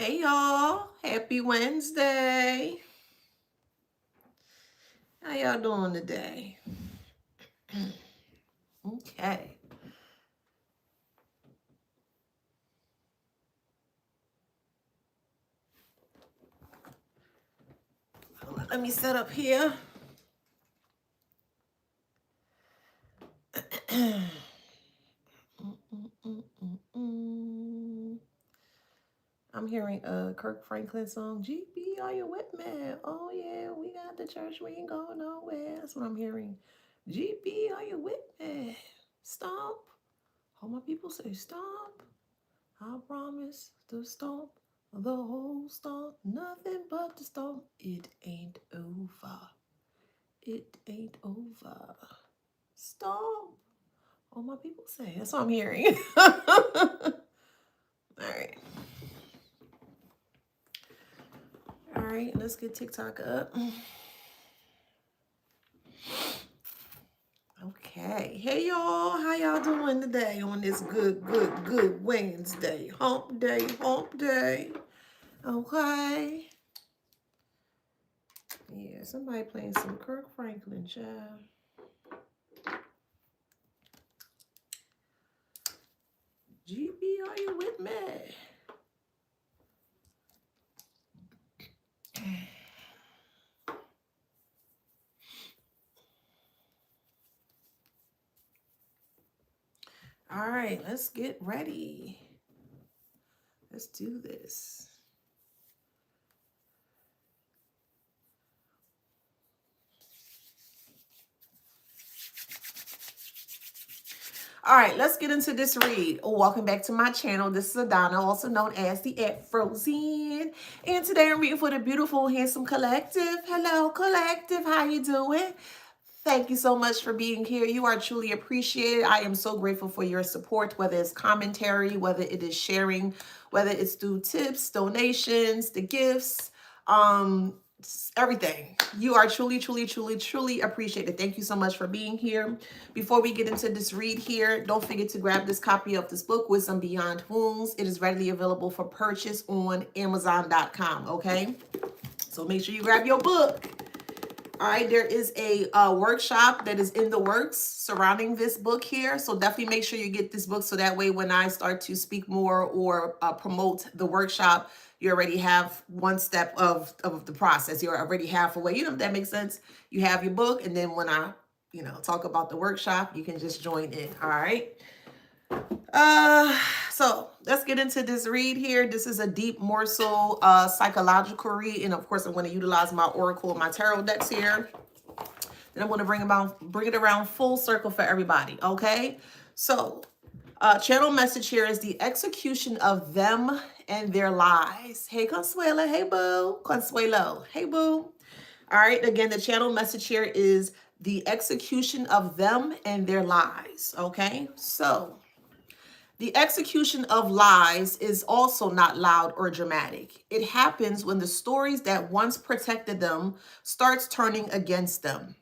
Hey y'all, happy Wednesday. How y'all doing today? Okay. Let me set up here. I'm hearing a Kirk Franklin song. GB, are you with me? Oh yeah, we got the church. We ain't going nowhere. That's what I'm hearing. GB, are you with me? Stomp. All my people say stomp. I promise to stomp the whole stomp. Nothing but the stomp. It ain't over. It ain't over. Stomp. All my people say. That's what I'm hearing. All right. All right, let's get TikTok up. Okay. Hey y'all, how y'all doing today on this good Wednesday? Hump day, hump day. Okay. Yeah, somebody playing some Kirk Franklin, child. GB, are you with me? All right, let's get ready. Let's do this. All right, let's get into this read. Welcome back to my channel. This is Adana, also known as the Frozen. And today I'm reading for the beautiful, handsome collective. Hello, collective. How you doing? Thank you so much for being here. You are truly appreciated. I am so grateful for your support, whether it's commentary, whether it is sharing, whether it's through tips, donations, the gifts, everything. You are truly appreciated. Thank you so much for being here. Before we get into this read here, don't forget to grab this copy of this book, Wisdom Beyond Wounds. It is readily available for purchase on Amazon.com, okay? So make sure you grab your book. All right, there is a workshop that is in the works surrounding this book here. So definitely make sure you get this book so that way when I start to speak more or promote the workshop, you already have one step of the process. You're already halfway. You know, if that makes sense. You have your book, and then when I, talk about the workshop, you can just join in. All right. So let's get into this read here. This is a deep morsel psychological read, and of course I'm going to utilize my oracle and my tarot decks here. Then I'm going to bring it around full circle for everybody. Okay, so channel message here is the execution of them and their lies. Hey Consuela, hey boo. Consuelo, hey boo. All right, again, the channel message here is the execution of them and their lies. Okay, so the execution of lies is also not loud or dramatic. It happens when the stories that once protected them starts turning against them.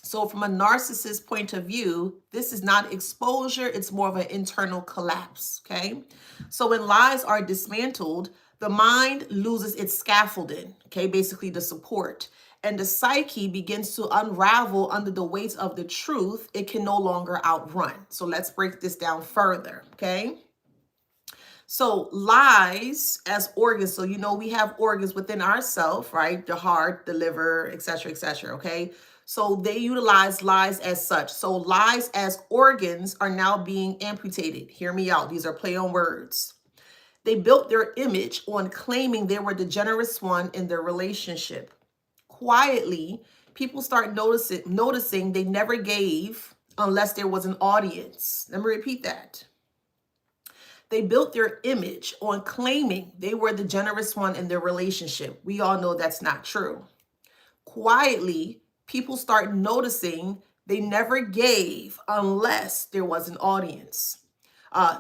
So from a narcissist point of view, this is not exposure, it's more of an internal collapse, okay? So when lies are dismantled, the mind loses its scaffolding, okay, basically the support, and the psyche begins to unravel under the weight of the truth it can no longer outrun. So let's break this down further, okay? So lies as organs, so we have organs within ourselves, right? The heart, the liver, etc., etc., okay? So they utilize lies as such. So lies as organs are now being amputated. Hear me out. These are play on words. They built their image on claiming they were the generous one in their relationship. Quietly, people start noticing they never gave unless there was an audience. Let me repeat that. They built their image on claiming they were the generous one in their relationship. We all know that's not true. Quietly, people start noticing they never gave unless there was an audience.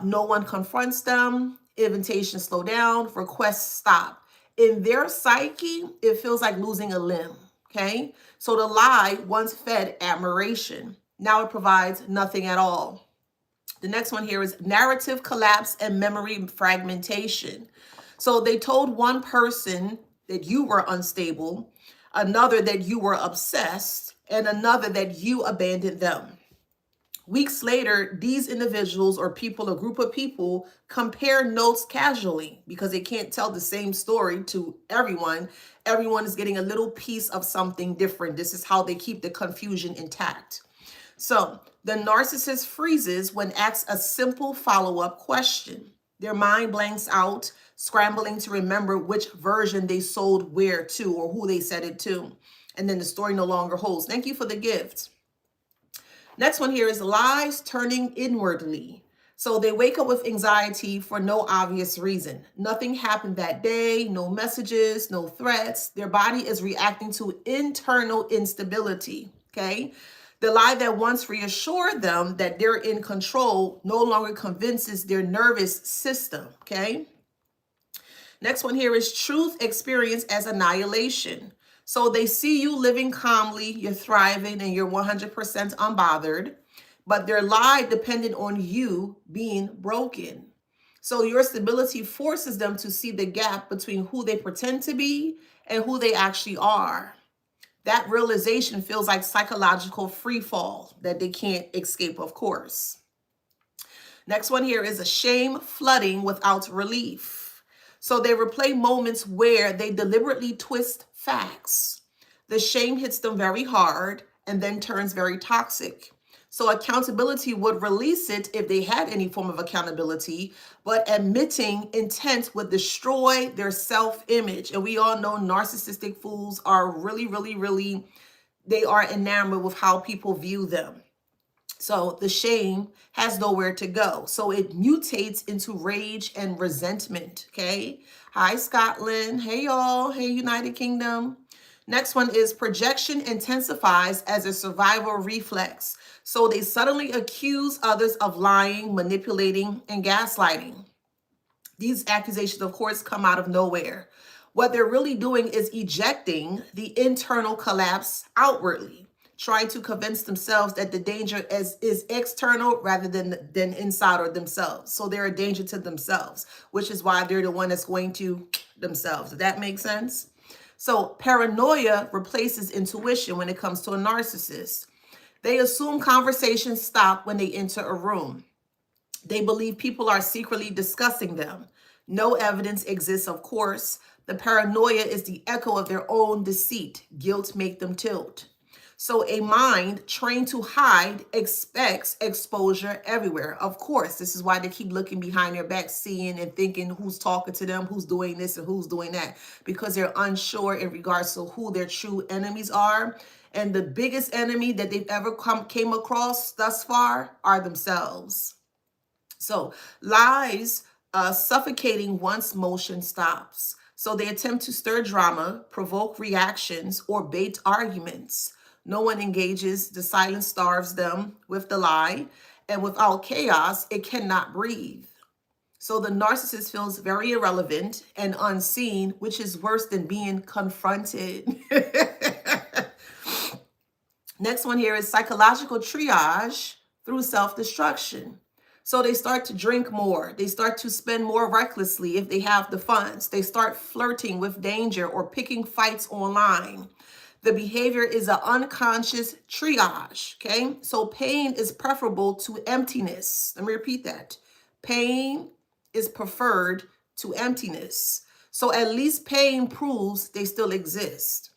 No one confronts them. Invitations slow down. Requests stop. In their psyche, it feels like losing a limb. Okay? So the lie once fed admiration. Now it provides nothing at all. The next one here is narrative collapse and memory fragmentation. So they told one person that you were unstable, another that you were obsessed, and another that you abandoned them. Weeks later, these individuals or people, a group of people, compare notes casually because they can't tell the same story to everyone. Everyone is getting a little piece of something different. This is how they keep the confusion intact. So the narcissist freezes when asked a simple follow-up question. Their mind blanks out, scrambling to remember which version they sold where to or who they said it to. And then the story no longer holds. Thank you for the gift. Next one here is lies turning inwardly. So they wake up with anxiety for no obvious reason. Nothing happened that day, no messages, no threats. Their body is reacting to internal instability, okay? The lie that once reassured them that they're in control no longer convinces their nervous system, okay? Next one here is truth experienced as annihilation. So they see you living calmly, you're thriving, and you're 100% unbothered, but their lie depended on you being broken. So your stability forces them to see the gap between who they pretend to be and who they actually are. That realization feels like psychological free fall that they can't escape, of course. Next one here is a shame flooding without relief. So they replay moments where they deliberately twist facts. The shame hits them very hard and then turns very toxic. So accountability would release it if they had any form of accountability, but admitting intent would destroy their self-image. And we all know narcissistic fools are really, they are enamored with how people view them. So the shame has nowhere to go. So it mutates into rage and resentment, okay? Hi, Scotland. Hey, y'all. Hey, United Kingdom. Next one is projection intensifies as a survival reflex. So they suddenly accuse others of lying, manipulating, and gaslighting. These accusations, of course, come out of nowhere. What they're really doing is ejecting the internal collapse outwardly, trying to convince themselves that the danger is external rather than inside or themselves. So they're a danger to themselves, which is why they're the one that's going to themselves. Does that make sense? So paranoia replaces intuition when it comes to a narcissist. They assume conversations stop when they enter a room. They believe people are secretly discussing them. No evidence exists, of course. The paranoia is the echo of their own deceit. Guilt makes them tilt. So a mind trained to hide expects exposure everywhere. Of course, this is why they keep looking behind their back, seeing and thinking who's talking to them, who's doing this and who's doing that, because they're unsure in regards to who their true enemies are. And the biggest enemy that they've ever came across thus far are themselves. So lies suffocating once motion stops. So they attempt to stir drama, provoke reactions, or bait arguments. No one engages. The silence starves them with the lie. And without chaos, it cannot breathe. So the narcissist feels very irrelevant and unseen, which is worse than being confronted. Next one here is psychological triage through self-destruction. So they start to drink more. They start to spend more recklessly if they have the funds. They start flirting with danger or picking fights online. The behavior is an unconscious triage, okay? So pain is preferable to emptiness. Let me repeat that. Pain is preferred to emptiness. So at least pain proves they still exist.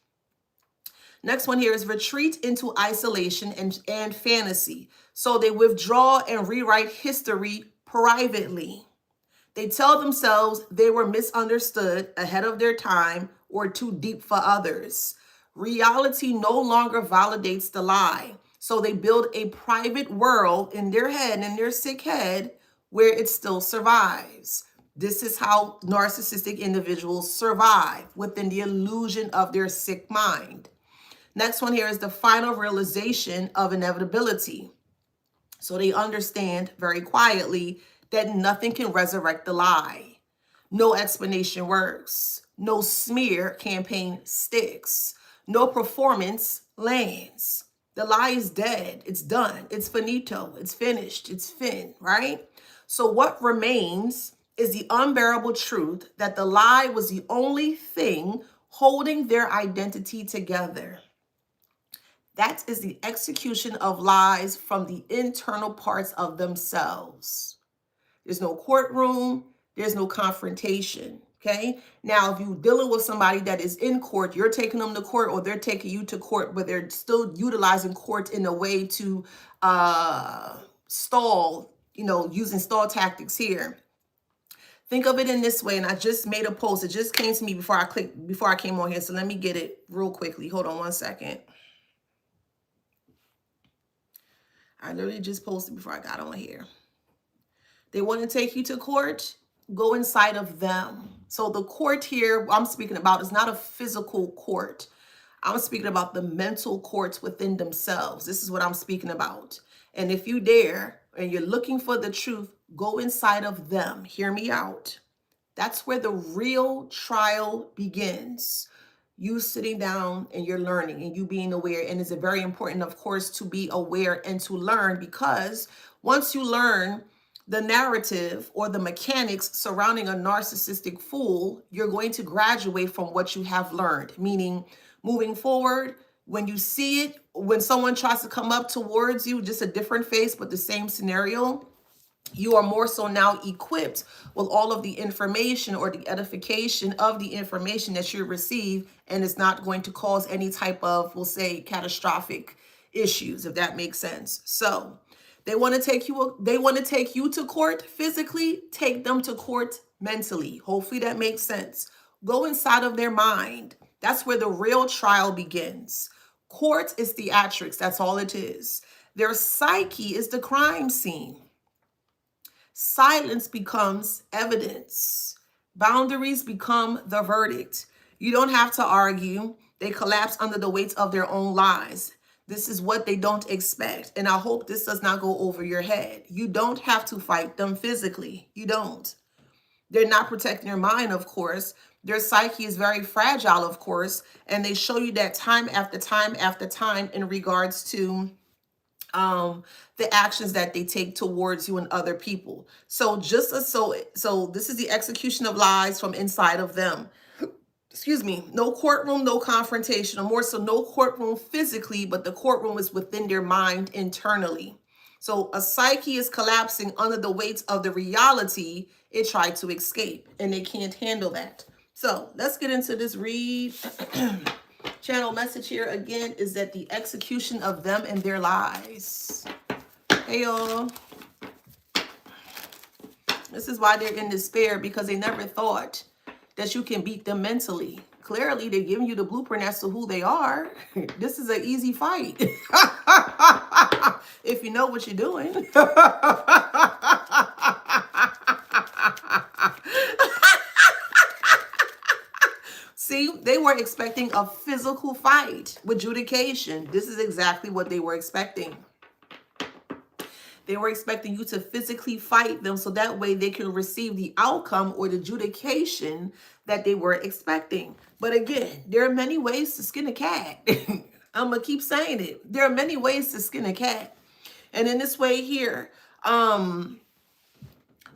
Next one here is retreat into isolation and fantasy. So they withdraw and rewrite history privately. They tell themselves they were misunderstood, ahead of their time, or too deep for others. Reality no longer validates the lie. So they build a private world in their head, in their sick head, where it still survives. This is how narcissistic individuals survive, within the illusion of their sick mind. Next one here is the final realization of inevitability. So they understand very quietly that nothing can resurrect the lie. No explanation works. No smear campaign sticks. No performance lands. The lie is dead. It's done. It's finito. It's finished. It's fin, right? So what remains is the unbearable truth that the lie was the only thing holding their identity together. That is the execution of lies from the internal parts of themselves. There's no courtroom. There's no confrontation. Okay. Now, if you're dealing with somebody that is in court, you're taking them to court or they're taking you to court, but they're still utilizing court in a way to stall, using stall tactics here. Think of it in this way. And I just made a post. It just came to me before I came on here. So let me get it real quickly. Hold on one second. I literally just posted before I got on here. They want to take you to court. Go inside of them. So the court here I'm speaking about is not a physical court. I'm speaking about the mental courts within themselves. This is what I'm speaking about. And if you dare and you're looking for the truth, go inside of them. Hear me out. That's where the real trial begins. You sitting down and you're learning and you being aware. And it's very important, of course, to be aware and to learn, because once you learn the narrative or the mechanics surrounding a narcissistic fool, you're going to graduate from what you have learned. Meaning, moving forward, when you see it, when someone tries to come up towards you, just a different face, but the same scenario, you are more so now equipped with all of the information or the edification of the information that you receive, and it's not going to cause any type of, we'll say, catastrophic issues, if that makes sense. So they want to take you to court physically, take them to court mentally. Hopefully that makes sense. Go inside of their mind. That's where the real trial begins. Court is theatrics. That's all it is. Their psyche is the crime scene. Silence becomes evidence. Boundaries become the verdict. You don't have to argue. They collapse under the weight of their own lies. This is what they don't expect. And I hope this does not go over your head. You don't have to fight them physically. You don't. They're not protecting your mind, of course. Their psyche is very fragile, of course. And they show you that time after time after time in regards to the actions that they take towards you and other people. So so this is the execution of lies from inside of them. Excuse me, no courtroom, no confrontation, or more so no courtroom physically, but the courtroom is within their mind internally. So a psyche is collapsing under the weight of the reality it tried to escape, and they can't handle that. So let's get into this read. Channel message here again is that the execution of them and their lies. Hey y'all. This is why they're in despair, because they never thought that you can beat them mentally. Clearly, they're giving you the blueprint as to who they are. This is an easy fight. If you know what you're doing. See, they were expecting a physical fight with adjudication. This is exactly what they were expecting. They were expecting you to physically fight them so that way they can receive the outcome or the adjudication that they were expecting. But again, there are many ways to skin a cat. I'm going to keep saying it. There are many ways to skin a cat. And in this way here,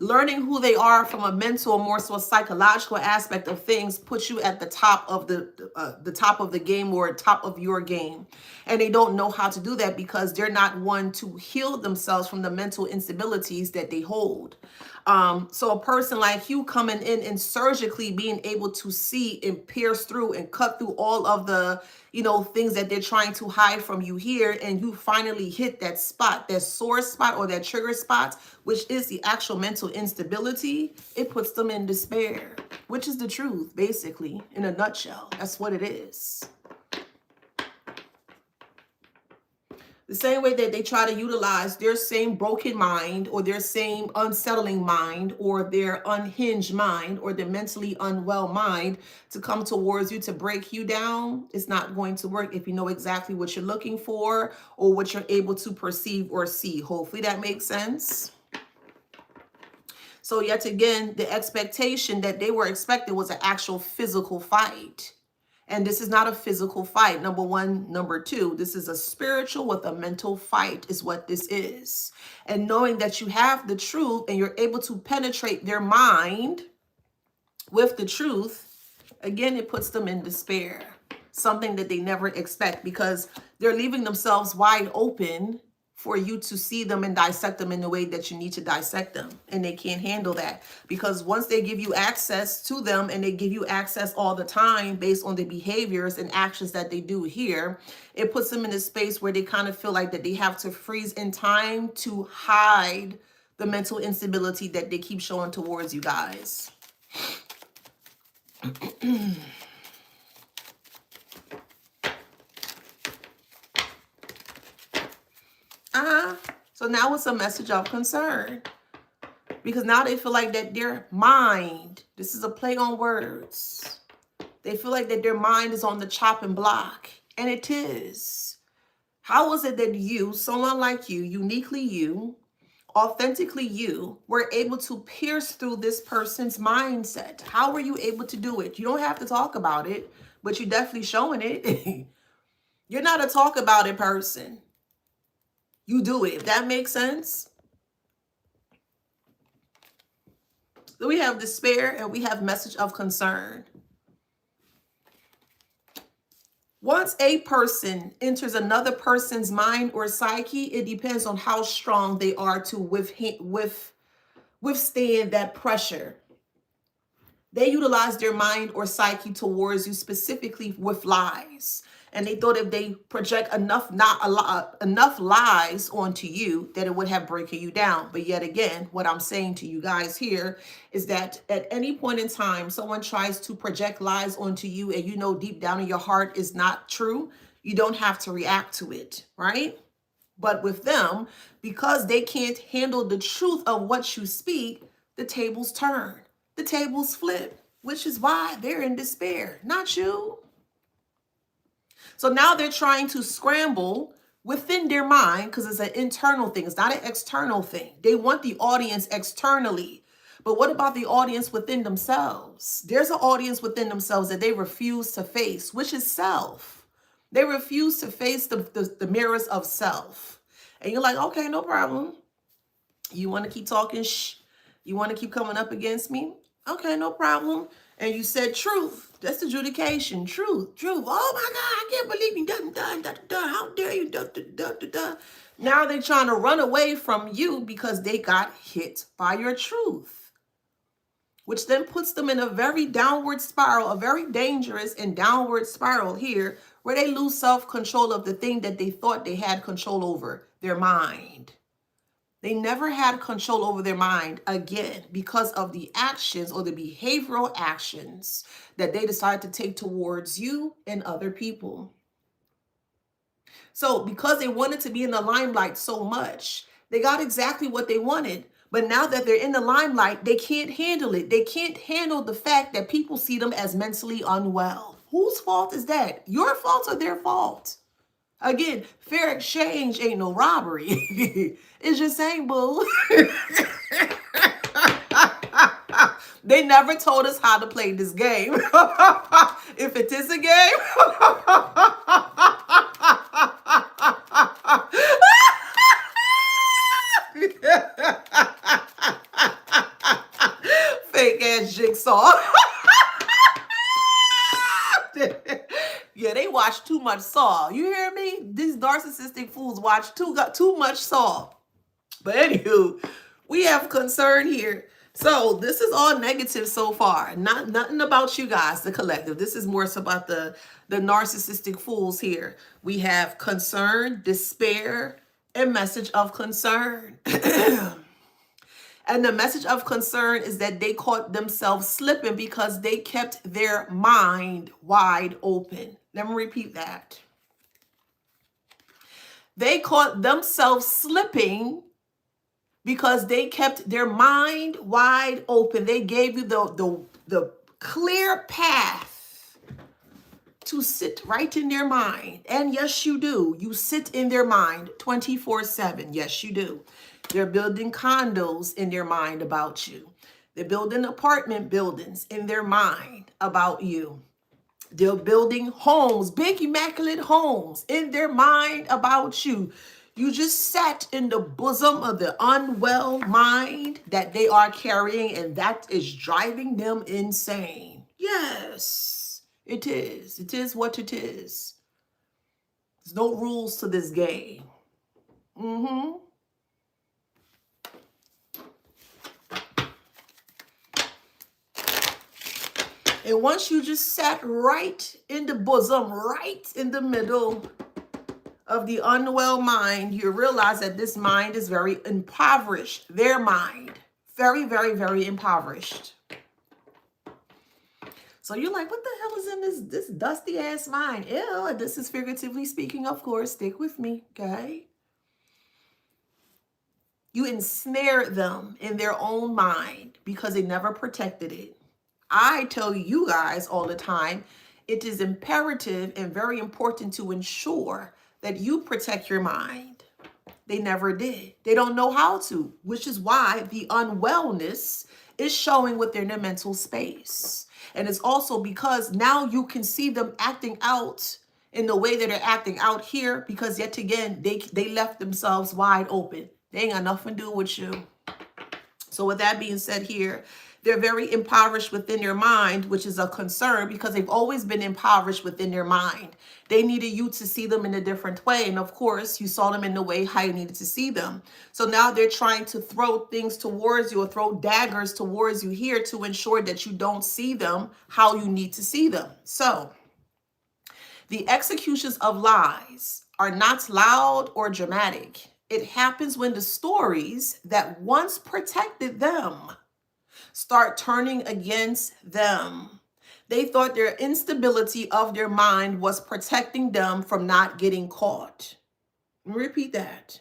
learning who they are from a mental, more so a psychological aspect of things, puts you at the top of the top of the game or top of your game. And they don't know how to do that because they're not one to heal themselves from the mental instabilities that they hold. So a person like you coming in and surgically being able to see and pierce through and cut through all of the, things that they're trying to hide from you here, and you finally hit that spot, that sore spot or that trigger spot, which is the actual mental instability, it puts them in despair, which is the truth, basically, in a nutshell. That's what it is. The same way that they try to utilize their same broken mind or their same unsettling mind or their unhinged mind or their mentally unwell mind to come towards you to break you down, it's not going to work if you know exactly what you're looking for or what you're able to perceive or see. Hopefully that makes sense. So yet again, the expectation that they were expecting was an actual physical fight. And this is not a physical fight, number one. Number two, this is a spiritual with a mental fight is what this is. And knowing that you have the truth and you're able to penetrate their mind with the truth, again, it puts them in despair. Something that they never expect, because they're leaving themselves wide open for you to see them and dissect them in the way that you need to dissect them. And they can't handle that, because once they give you access to them, and they give you access all the time based on the behaviors and actions that they do here, it puts them in a space where they kind of feel like that they have to freeze in time to hide the mental instability that they keep showing towards you guys. So now it's a message of concern, because now they feel like that their mind, this is a play on words, they feel like that their mind is on the chopping block, and it is. How is it that you, someone like you, uniquely you, authentically you, were able to pierce through this person's mindset? How were you able to do it? You don't have to talk about it, but you're definitely showing it. You're not a talk about it person. You do it, if that makes sense. So we have despair and we have message of concern. Once a person enters another person's mind or psyche, it depends on how strong they are to withstand that pressure. They utilize their mind or psyche towards you, specifically with lies. And they thought if they project enough lies onto you, that it would have breaking you down. But yet again, what I'm saying to you guys here is that at any point in time, someone tries to project lies onto you, and you know deep down in your heart is not true, you don't have to react to it, right? But with them, because they can't handle the truth of what you speak, the tables turn, the tables flip, which is why they're in despair, not you. So now they're trying to scramble within their mind, because it's an internal thing. It's not an external thing. They want the audience externally. But what about the audience within themselves? There's an audience within themselves that they refuse to face, which is self. They refuse to face the mirrors of self. And you're like, okay, no problem. You want to keep talking you want to keep coming up against me? Okay, no problem. And you said truth. That's adjudication. Truth. Oh my God, I can't believe you. How dare you? Now they're trying to run away from you because they got hit by your truth, which then puts them in a very downward spiral, a very dangerous and downward spiral here, where they lose self-control of the thing that they thought they had control over, their mind. They never had control over their mind again because of the actions or the behavioral actions that they decided to take towards you and other people. So because they wanted to be in the limelight so much, they got exactly what they wanted. But now that they're in the limelight, they can't handle it. They can't handle the fact that people see them as mentally unwell. Whose fault is that? Your fault or their fault? Again, fair exchange ain't no robbery. It's just saying, boo. They never told us how to play this game. If it is a game. Fake ass jigsaw. Yeah, they watch too much Saw. You hear me? These narcissistic fools watch too much Saw. But anywho, we have concern here. So this is all negative so far. Nothing about you guys, the collective. This is more so about the narcissistic fools here. We have concern, despair, and message of concern. And the message of concern is that they caught themselves slipping because they kept their mind wide open. Let me repeat that. They caught themselves slipping because they kept their mind wide open. They gave you the clear path to sit right in their mind. And yes, you do. You sit in their mind 24/7. Yes, you do. They're building condos in their mind about you. They're building apartment buildings in their mind about you. They're building homes, big immaculate homes in their mind about you. You just sat in the bosom of the unwell mind that they are carrying, and that is driving them insane. Yes, it is. It is what it is. There's no rules to this game. And once you just sat right in the bosom, right in the middle of the unwell mind, you realize that this mind is very impoverished. Their mind, very, very, very impoverished. So you're like, what the hell is in this dusty ass mind? Ew, this is figuratively speaking, of course. Stick with me, okay? You ensnare them in their own mind because they never protected it. I tell you guys all the time, it is imperative and very important to ensure that you protect your mind. They never did. They don't know how to, which is why the unwellness is showing within their mental space. And it's also because now you can see them acting out in the way that they're acting out here, because yet again, they left themselves wide open. They ain't got nothing to do with you. So with that being said here, they're very impoverished within their mind, which is a concern because they've always been impoverished within their mind. They needed you to see them in a different way. And of course, you saw them in the way how you needed to see them. So now they're trying to throw things towards you or throw daggers towards you here to ensure that you don't see them how you need to see them. So the executions of lies are not loud or dramatic. It happens when the stories that once protected them start turning against them. They thought their instability of their mind was protecting them from not getting caught. Let me repeat that.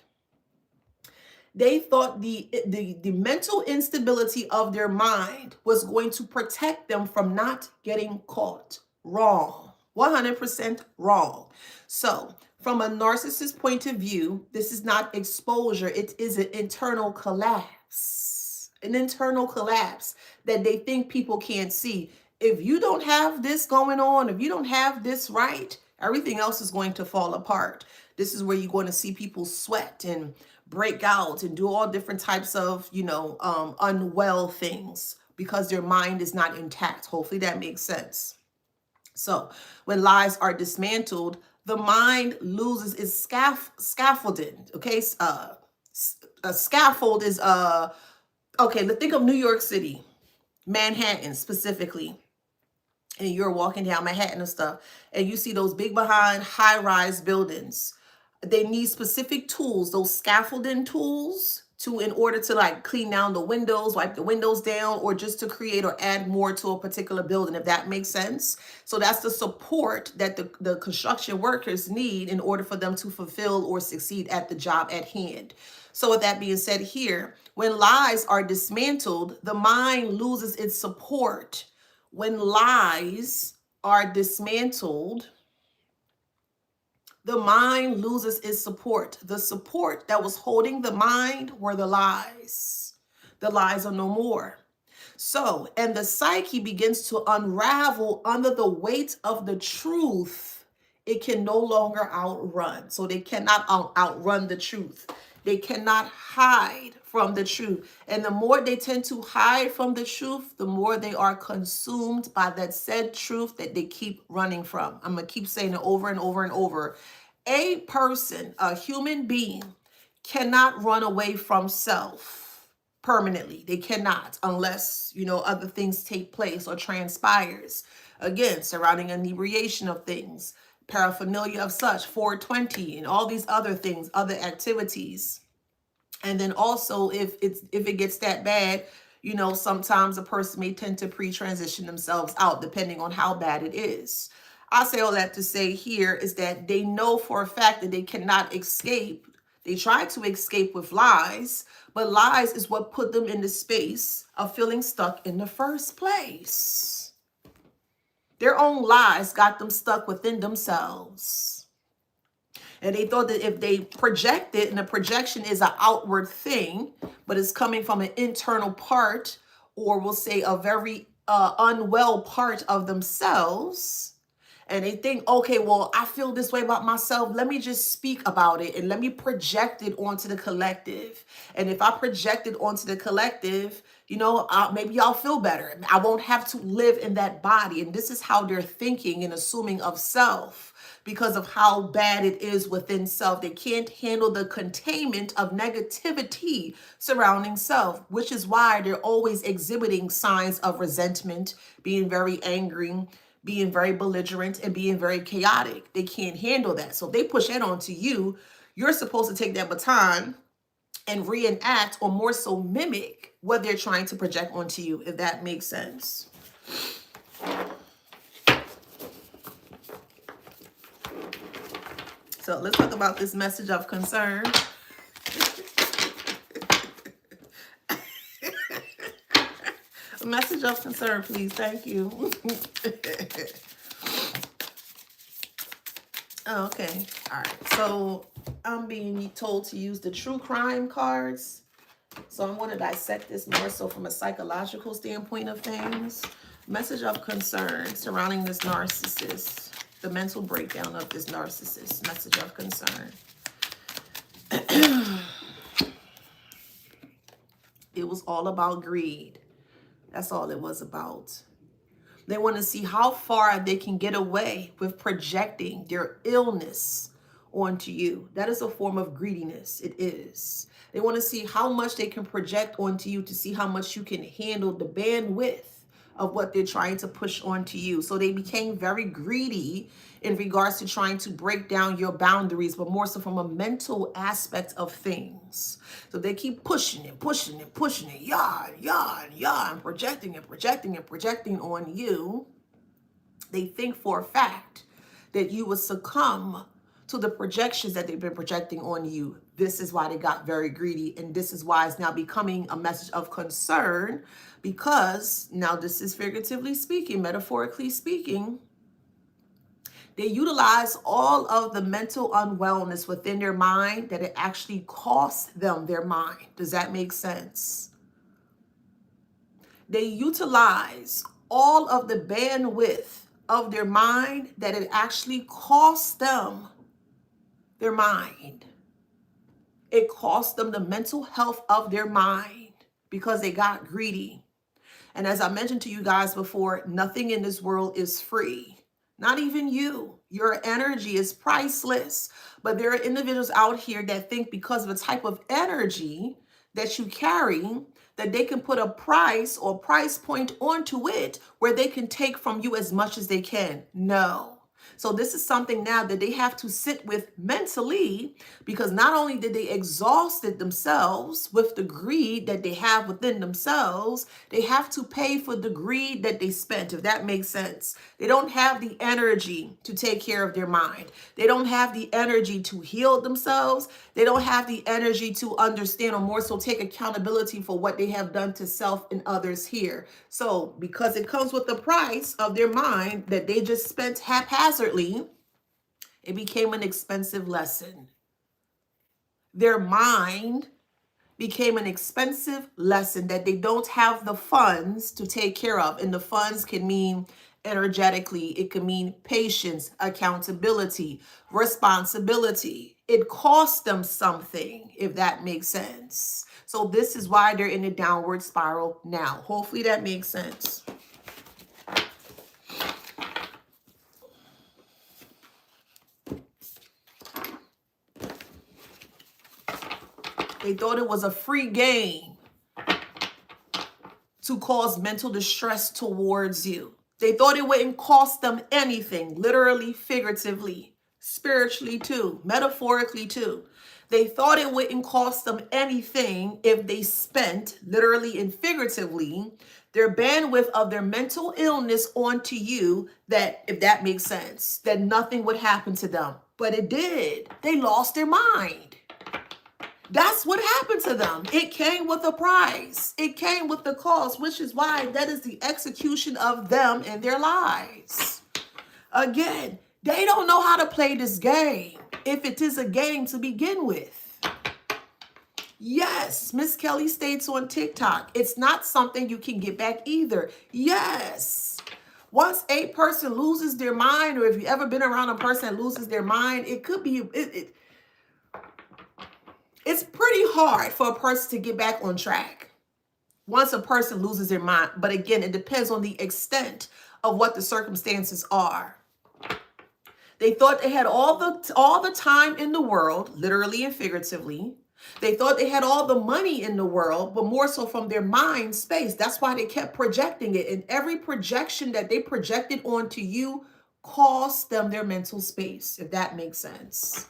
They thought the mental instability of their mind was going to protect them from not getting caught. Wrong. 100% wrong. So, from a narcissist point of view, this is not exposure. It is an internal collapse. An internal collapse that they think people can't see. If you don't have this going on, if you don't have this right, everything else is going to fall apart. This is where you're going to see people sweat and break out and do all different types of, unwell things because their mind is not intact. Hopefully that makes sense. So when lies are dismantled, the mind loses its scaffolding. Okay, a scaffold is okay. Let's think of New York City, Manhattan specifically, and you're walking down Manhattan and stuff, and you see those big behind high-rise buildings. They need specific tools, those scaffolding tools, in order to like clean down the windows, wipe the windows down, or just to create or add more to a particular building, if that makes sense. So that's the support that the construction workers need in order for them to fulfill or succeed at the job at hand. So with that being said here, when lies are dismantled, the mind loses its support. When lies are dismantled, the mind loses its support. The support that was holding the mind were the lies. The lies are no more. So, and the psyche begins to unravel under the weight of the truth. It can no longer outrun. So they cannot outrun the truth. They cannot hide from the truth. And the more they tend to hide from the truth, the more they are consumed by that said truth that they keep running from. I'm going to keep saying it over and over and over. A person, a human being, cannot run away from self permanently. They cannot, unless, other things take place or transpires. Again, surrounding inebriation of things, paraphernalia of such, 420, and all these other things, other activities. And then also, if it gets that bad, sometimes a person may tend to pre-transition themselves out, depending on how bad it is. I say all that to say here is that they know for a fact that they cannot escape. They try to escape with lies, but lies is what put them in the space of feeling stuck in the first place. Their own lies got them stuck within themselves. And they thought that if they project it, and the projection is an outward thing, but it's coming from an internal part, or we'll say a very unwell part of themselves, And they think, okay, well, I feel this way about myself. Let me just speak about it and let me project it onto the collective. And if I project it onto the collective, you know, maybe I'll feel better. I won't have to live in that body. And this is how they're thinking and assuming of self because of how bad it is within self. They can't handle the containment of negativity surrounding self, which is why they're always exhibiting signs of resentment, being very angry, being very belligerent, and being very chaotic. They can't handle that. So if they push that onto you, you're supposed to take that baton and reenact, or more so mimic, what they're trying to project onto you, if that makes sense. So let's talk about this message of concern. Message of concern, please. Thank you. Okay. All right. So I'm being told to use the true crime cards. So I'm going to dissect this more so from a psychological standpoint of things. Message of concern surrounding this narcissist. The mental breakdown of this narcissist. Message of concern. It was all about greed. That's all it was about. They want to see how far they can get away with projecting their illness onto you. That is a form of greediness. It is. They want to see how much they can project onto you to see how much you can handle the bandwidth of what they're trying to push onto you. So they became very greedy in regards to trying to break down your boundaries, but more so from a mental aspect of things. So they keep pushing it, pushing it, pushing it, and projecting and projecting and projecting on you. They think for a fact that you would succumb to the projections that they've been projecting on you. This is why they got very greedy, and this is why it's now becoming a message of concern, because now this is figuratively speaking, metaphorically speaking, they utilize all of the mental unwellness within their mind that it actually costs them their mind. Does that make sense? They utilize all of the bandwidth of their mind that it actually costs them their mind. It cost them the mental health of their mind because they got greedy. And as I mentioned to you guys before, nothing in this world is free. Not even you. Your energy is priceless. But there are individuals out here that think because of the type of energy that you carry, that they can put a price or price point onto it where they can take from you as much as they can. No. So this is something now that they have to sit with mentally, because not only did they exhausted themselves with the greed that they have within themselves, they have to pay for the greed that they spent, if that makes sense. They don't have the energy to take care of their mind. They don't have the energy to heal themselves. They don't have the energy to understand, or more so take accountability for what they have done to self and others here. So because it comes with the price of their mind that they just spent haphazardly, it became an expensive lesson. Their mind became an expensive lesson that they don't have the funds to take care of. And the funds can mean energetically, it can mean patience, accountability, responsibility. It costs them something, if that makes sense. So this is why they're in a downward spiral now. Hopefully that makes sense. They thought it was a free game to cause mental distress towards you. They thought it wouldn't cost them anything, literally, figuratively, spiritually too, metaphorically too. They thought it wouldn't cost them anything if they spent, literally and figuratively, their bandwidth of their mental illness onto you, that, if that makes sense, that nothing would happen to them. But it did. They lost their mind. That's what happened to them. It came with a price. It came with the cost, which is why that is the execution of them and their lives. Again, they don't know how to play this game, if it is a game to begin with. Yes, Miss Kelly states on TikTok, it's not something you can get back either. Yes, Once a person loses their mind, or if you've ever been around a person that loses their mind, it could be, it's pretty hard for a person to get back on track once a person loses their mind. But again, it depends on the extent of what the circumstances are. They thought they had all the time in the world, literally and figuratively. They thought they had all the money in the world, but more so from their mind space. That's why they kept projecting it. And every projection that they projected onto you cost them their mental space, if that makes sense.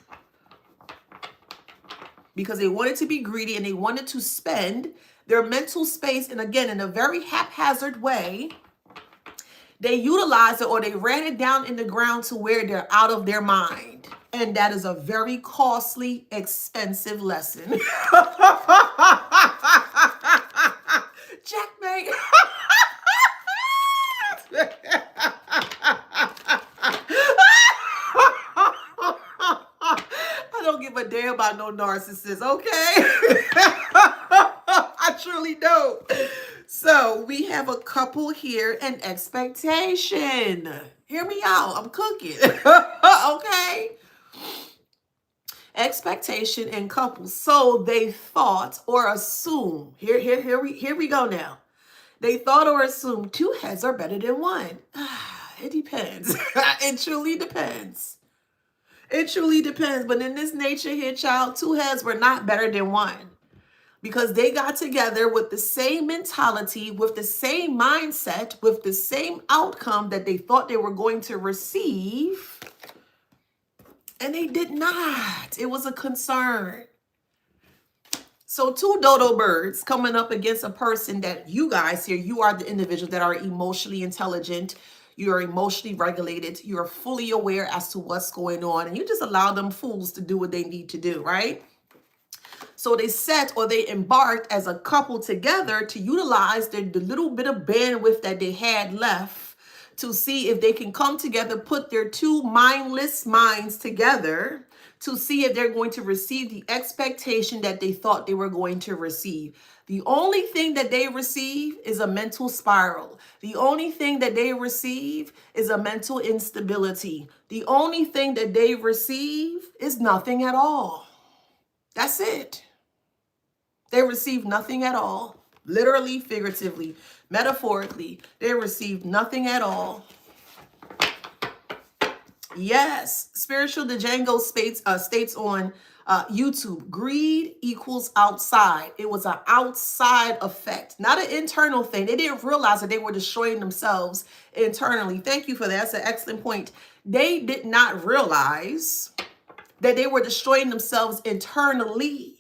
Because they wanted to be greedy and they wanted to spend their mental space. And again, in a very haphazard way, they utilized it or they ran it down in the ground to where they're out of their mind. And that is a very costly, expensive lesson. Checkmate. I don't give a damn about no narcissist, okay? I truly don't. So we have a couple here and expectation. Hear me out. I'm cooking. Okay. Expectation in couples. So they thought or assumed. Here we go now. They thought or assumed 2 heads are better than 1. It depends. It truly depends. It truly depends. But in this nature here, child, 2 heads were not better than 1. Because they got together with the same mentality, with the same mindset, with the same outcome that they thought they were going to receive. And they did not. It was a concern. So 2 dodo birds coming up against a person that you guys here, you are the individuals that are emotionally intelligent. You are emotionally regulated. You are fully aware as to what's going on. And you just allow them fools to do what they need to do, right? So they set or they embarked as a couple together to utilize the little bit of bandwidth that they had left to see if they can come together, put their 2 mindless minds together to see if they're going to receive the expectation that they thought they were going to receive. The only thing that they receive is a mental spiral. The only thing that they receive is a mental instability. The only thing that they receive is nothing at all. That's it. They receive nothing at all. Literally, figuratively, metaphorically, they receive nothing at all. Yes, Spiritual Django states on YouTube, greed equals outside. It was an outside effect, not an internal thing. They didn't realize that they were destroying themselves internally. Thank you for that. That's an excellent point. They did not realize that they were destroying themselves internally,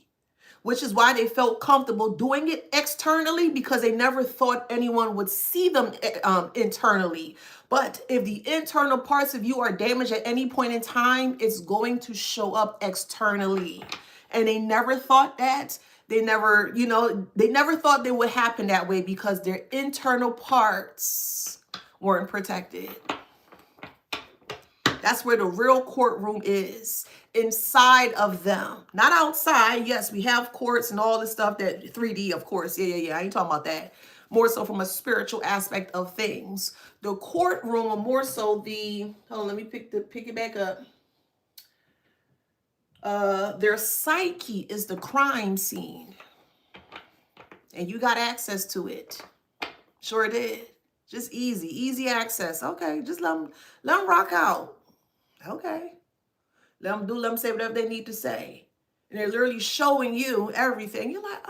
which is why they felt comfortable doing it externally, because they never thought anyone would see them internally. But if the internal parts of you are damaged at any point in time, it's going to show up externally. And they never thought that. They never, they never thought it would happen that way because their internal parts weren't protected. That's where the real courtroom is, inside of them, not outside. Yes, we have courts and all this stuff that 3D, of course. Yeah. I ain't talking about that. More so from a spiritual aspect of things. The courtroom, or more so the, let me pick it back up. Their psyche is the crime scene. And you got access to it. Sure did. Just easy access. Okay, just let them rock out. Okay. Let them say whatever they need to say. And they're literally showing you everything. You're like,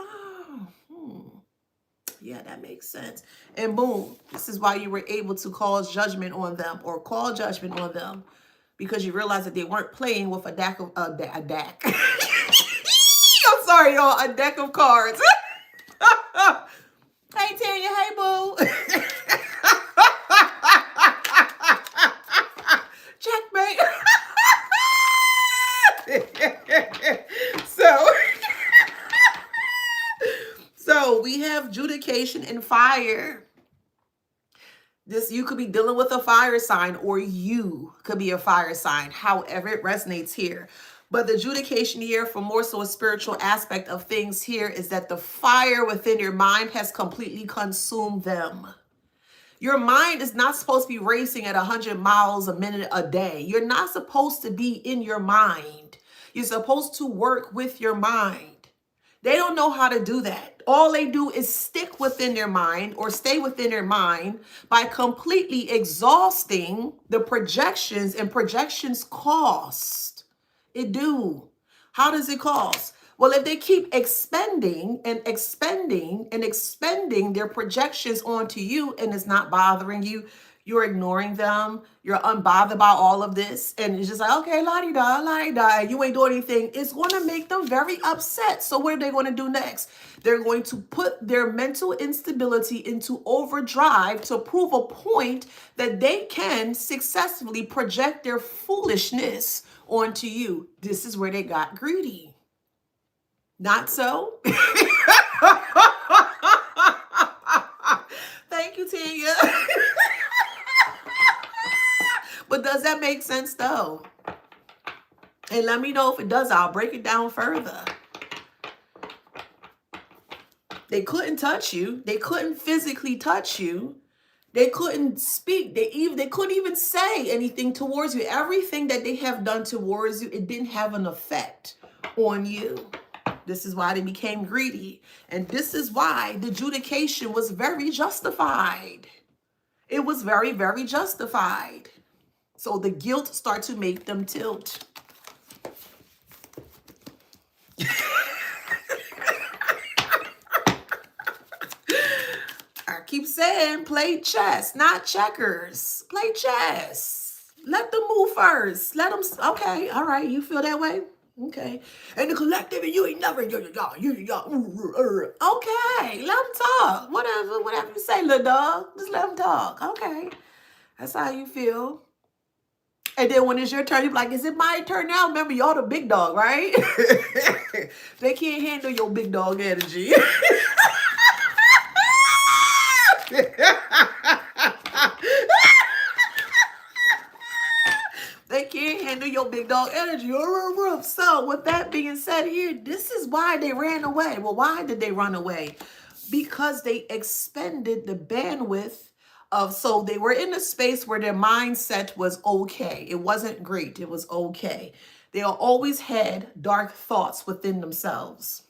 yeah, that makes sense. And boom, this is why you were able to cause judgment on them, or call judgment on them, because you realized that they weren't playing with a deck of, I'm sorry, y'all, a deck of cards. Hey, Tanya, hey, boo. Checkmate. So we have judication and fire. You could be dealing with a fire sign, or you could be a fire sign, however it resonates here. But the judication here, for more so a spiritual aspect of things here, is that the fire within your mind has completely consumed them. Your mind is not supposed to be racing at 100 miles a minute a day. You're not supposed to be in your mind. You're supposed to work with your mind. They don't know how to do that. All they do is stick within their mind or stay within their mind by completely exhausting the projections, and projections cost. It do. How does it cost? Well, if they keep expending and expending and expending their projections onto you and it's not bothering you, you're ignoring them, you're unbothered by all of this, and it's just like, okay, la-di-da, you ain't doing anything, it's going to make them very upset. So what are they going to do next? They're going to put their mental instability into overdrive to prove a point that they can successfully project their foolishness onto you. This is where they got greedy. Not so? Thank you, Tanya. But does that make sense though? And let me know if it does. I'll break it down further. They couldn't touch you. They couldn't physically touch you. They couldn't speak. They couldn't even say anything towards you. Everything that they have done towards you, it didn't have an effect on you. This is why they became greedy. And this is why the adjudication was very justified. It was very, very justified. So the guilt starts to make them tilt. I keep saying play chess, not checkers. Play chess. Let them move first. Let them, okay, all right, you feel that way? Okay. And the collective, and you ain't never, okay, let them talk. Whatever you say, little dog, just let them talk. Okay. That's how you feel. And then when it's your turn, you're like, is it my turn now? Remember, y'all the big dog, right? They can't handle your big dog energy. They can't handle your big dog energy. So with that being said here, this is why they ran away. Well, why did they run away? Because they expended the bandwidth of, so they were in a space where their mindset was okay. It wasn't great. It was okay. They always had dark thoughts within themselves.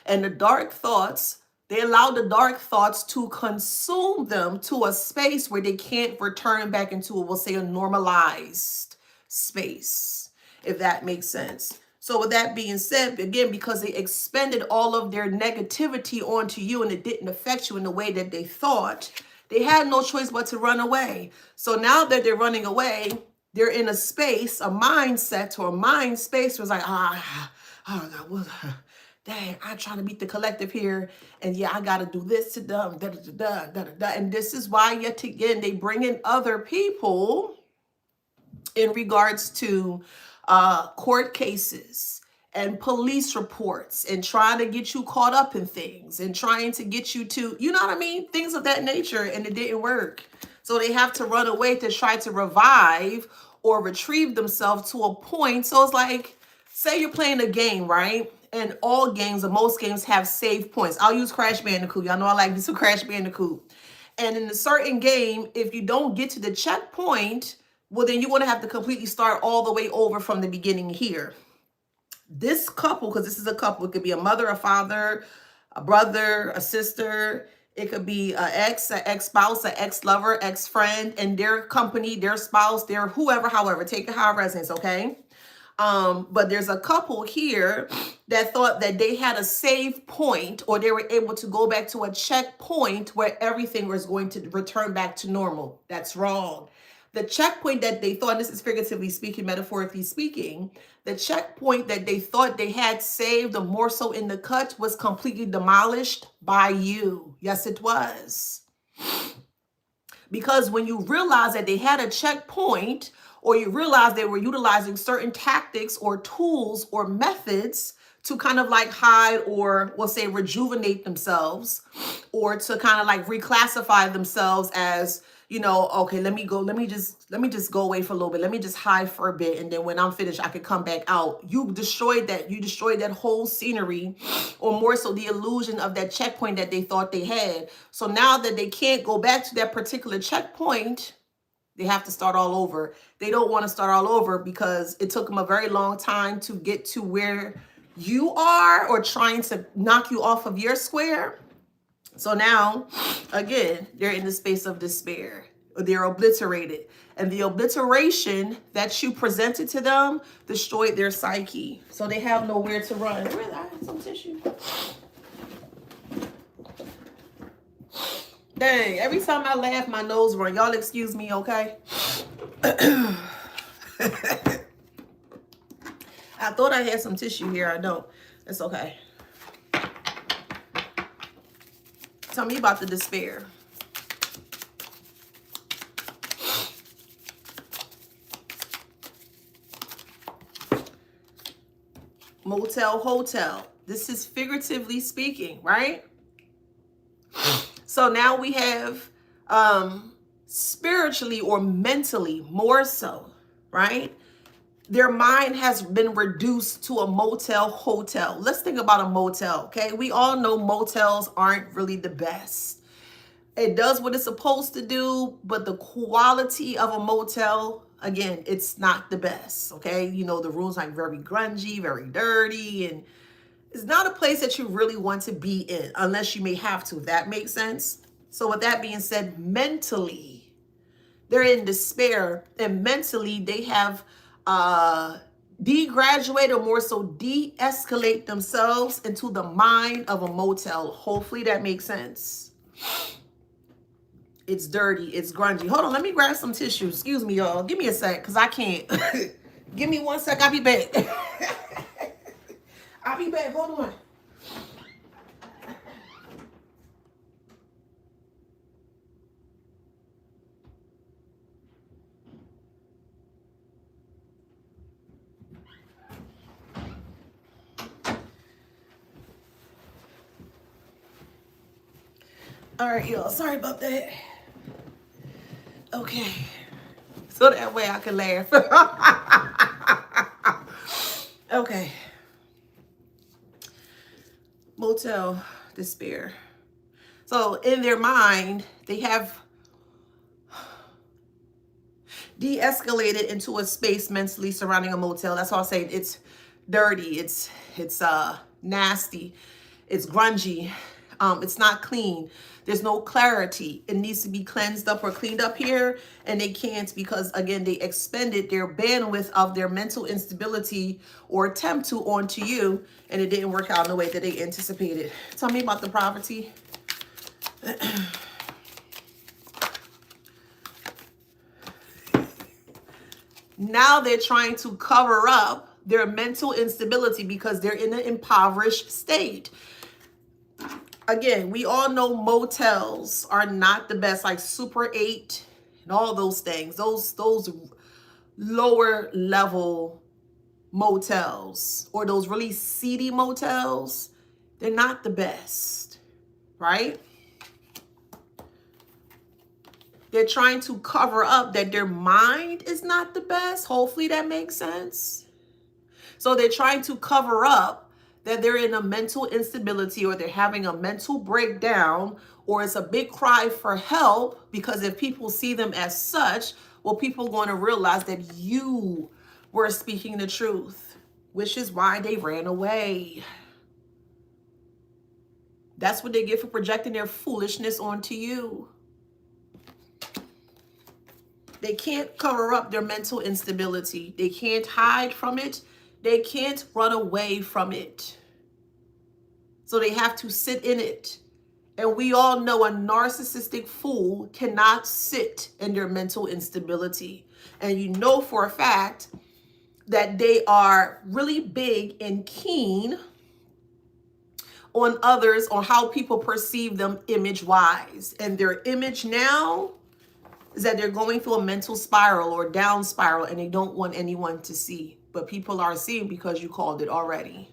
And the dark thoughts, they allowed the dark thoughts to consume them to a space where they can't return back into, we'll say, a normalized space, if that makes sense. So with that being said, again, because they expended all of their negativity onto you and it didn't affect you in the way that they thought, they had no choice but to run away. So now that they're running away, they're in a space, a mindset or a mind space where it's like, oh God, dang, I'm trying to beat the collective here. And yeah, I got to do this to them. And this is why, yet again, they bring in other people in regards to court cases and police reports and trying to get you caught up in things and trying to get you to, you know what I mean? Things of that nature, and it didn't work. So they have to run away to try to revive or retrieve themselves to a point. So it's like, say you're playing a game, right? And all games or most games have save points. I'll use Crash Bandicoot. Y'all know I like this with Crash Bandicoot. And in a certain game, if you don't get to the checkpoint, well, then you're going to have to completely start all the way over from the beginning here. This couple, because this is a couple, it could be a mother, a father, a brother, a sister. It could be an ex-spouse, an ex-lover, ex-friend, and their company, their spouse, their whoever, however, take it how it resonates, okay? But there's a couple here that thought that they had a save point, or they were able to go back to a checkpoint where everything was going to return back to normal. That's wrong. The checkpoint that they thought, this is figuratively speaking, metaphorically speaking, the checkpoint that they thought they had saved, or more so in the cut, was completely demolished by you. Yes, it was. Because when you realize that they had a checkpoint, or you realize they were utilizing certain tactics or tools or methods to kind of like hide, or we'll say rejuvenate themselves, or to kind of like reclassify themselves as, you know, okay, let me just go away for a little bit. Let me just hide for a bit. And then when I'm finished, I could come back out. You destroyed that whole scenery, or more so the illusion of that checkpoint that they thought they had. So now that they can't go back to that particular checkpoint, they have to start all over. They don't want to start all over because it took them a very long time to get to where you are, or trying to knock you off of your square. So now, again, they're in the space of despair. They're obliterated. And the obliteration that you presented to them destroyed their psyche. So they have nowhere to run. Where I have some tissue. Dang, every time I laugh, my nose runs. Y'all excuse me, okay? I thought I had some tissue here. I don't. It's okay. Tell me about the despair. Motel, hotel. This is figuratively speaking, right? So now we have spiritually or mentally more so, right? Their mind has been reduced to a motel, hotel. Let's think about a motel, okay? We all know motels aren't really the best. It does what it's supposed to do, but the quality of a motel, again, it's not the best, okay? You know, the rooms like very grungy, very dirty, and it's not a place that you really want to be in unless you may have to, if that makes sense. So with that being said, mentally, they're in despair, and mentally they have degraduate, or more so de-escalate themselves into the mind of a motel. Hopefully that makes sense. It's dirty, it's grungy. Hold on, let me grab some tissue. Excuse me, y'all. Give me a sec, because I can't. Give me 1 sec, I'll be back. I'll be back, hold on. All right, y'all, sorry about that. Okay, so that way I can laugh. Okay. Motel, despair. So in their mind, they have de-escalated into a space mentally surrounding a motel. That's all I'm saying. It's dirty. It's nasty. It's grungy. It's not clean. There's no clarity. It needs to be cleansed up or cleaned up here, and they can't because, again, they expended their bandwidth of their mental instability or attempt to onto you, and it didn't work out in the way that they anticipated. Tell me about the poverty. Now they're trying to cover up their mental instability because they're in an impoverished state. Again, we all know motels are not the best, like Super 8 and all those things. Those lower level motels, or those really seedy motels, they're not the best, right? They're trying to cover up that their mind is not the best. Hopefully that makes sense. So they're trying to cover up that they're in a mental instability, or they're having a mental breakdown, or it's a big cry for help, because if people see them as such, well, people are going to realize that you were speaking the truth, which is why they ran away. That's what they get for projecting their foolishness onto you. They can't cover up their mental instability. They can't hide from it. They can't run away from it. So they have to sit in it. And we all know a narcissistic fool cannot sit in their mental instability. And you know for a fact that they are really big and keen on others, on how people perceive them image-wise. And their image now is that they're going through a mental spiral or down spiral, and they don't want anyone to see. But people are seeing because you called it already.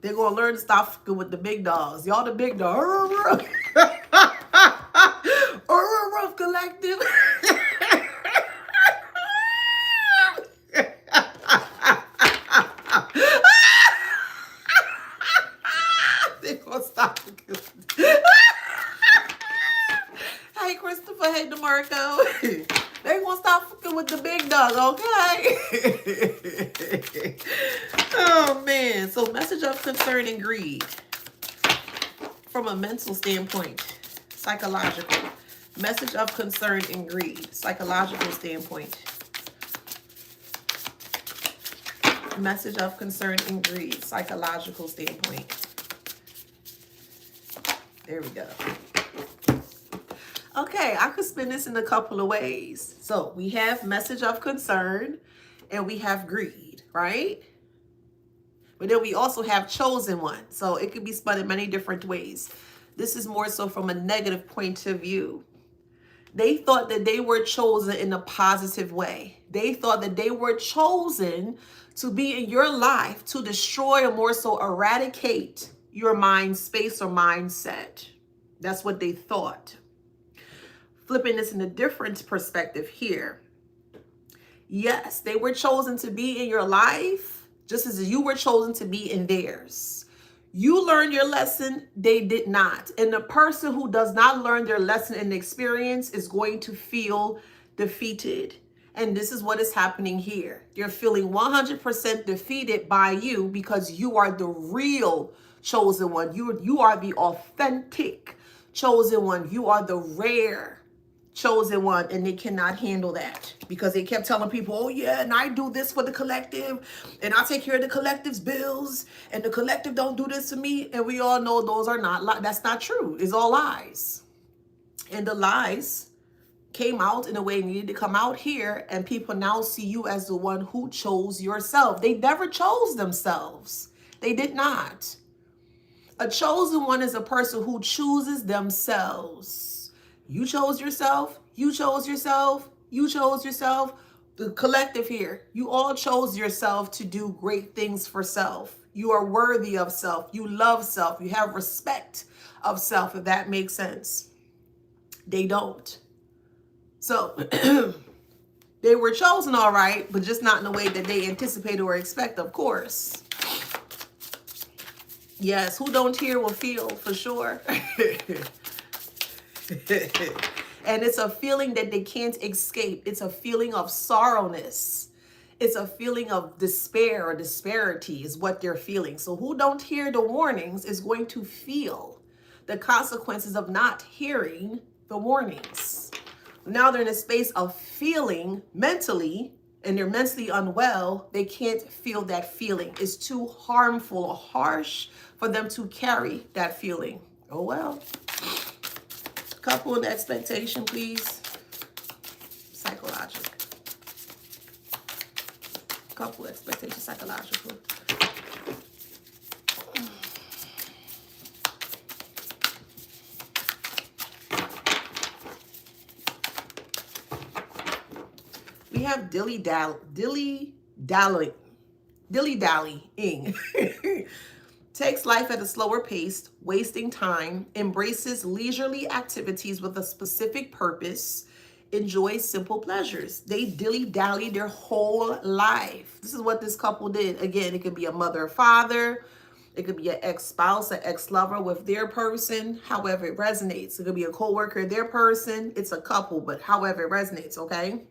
They're going to learn to stop fucking with the big dogs. Y'all the big dog. Rough collective. They're going to stop fucking with Hey, Christopher. Hey, DeMarco. They gonna stop fucking with the big dog, okay? Oh, man. So message of concern and greed. From a mental standpoint, psychological. Message of concern and greed, psychological standpoint. Message of concern and greed, psychological standpoint. There we go. Okay, I could spin this in a couple of ways. So we have message of concern and we have greed, right? But then we also have chosen one. So it could be spun in many different ways. This is more so from a negative point of view. They thought that they were chosen in a positive way. They thought that they were chosen to be in your life to destroy or more so eradicate your mind space or mindset. That's what they thought. Flipping this in a different perspective here. Yes, they were chosen to be in your life just as you were chosen to be in theirs. You learned your lesson, they did not. And the person who does not learn their lesson and experience is going to feel defeated. And this is what is happening here. You're feeling 100% defeated by you because you are the real chosen one. You are the authentic chosen one. You are the rare chosen one, and they cannot handle that because they kept telling people, oh yeah, and I do this for the collective and I take care of the collective's bills and the collective don't do this to me. And we all know those are not, that's not true. It's all lies. And the lies came out in a way needed to come out here, and people now see you as the one who chose yourself. They never chose themselves. They did not. A chosen one is a person who chooses themselves. You chose yourself. You chose yourself. You chose yourself. The collective here, you all chose yourself to do great things for self. You are worthy of self. You love self. You have respect of self, if that makes sense. They don't. So they were chosen all right, but just not in the way that they anticipated or expect, of course. Yes, who don't hear will feel, for sure. And it's a feeling that they can't escape. It's a feeling of sorrowness. It's a feeling of despair or disparity is what they're feeling. So who don't hear the warnings is going to feel the consequences of not hearing the warnings. Now they're in a space of feeling mentally, and they're mentally unwell. They can't feel that feeling. It's too harmful or harsh for them to carry that feeling. Oh well. Couple and expectation, please. Psychological. Couple, expectation, psychological. We have dilly-dallying. Takes life at a slower pace, wasting time, embraces leisurely activities with a specific purpose, enjoys simple pleasures. They dilly-dally their whole life. This is what this couple did. Again, it could be a mother or father. It could be an ex-spouse, an ex-lover with their person, however it resonates. It could be a co-worker, their person. It's a couple, but however it resonates, okay?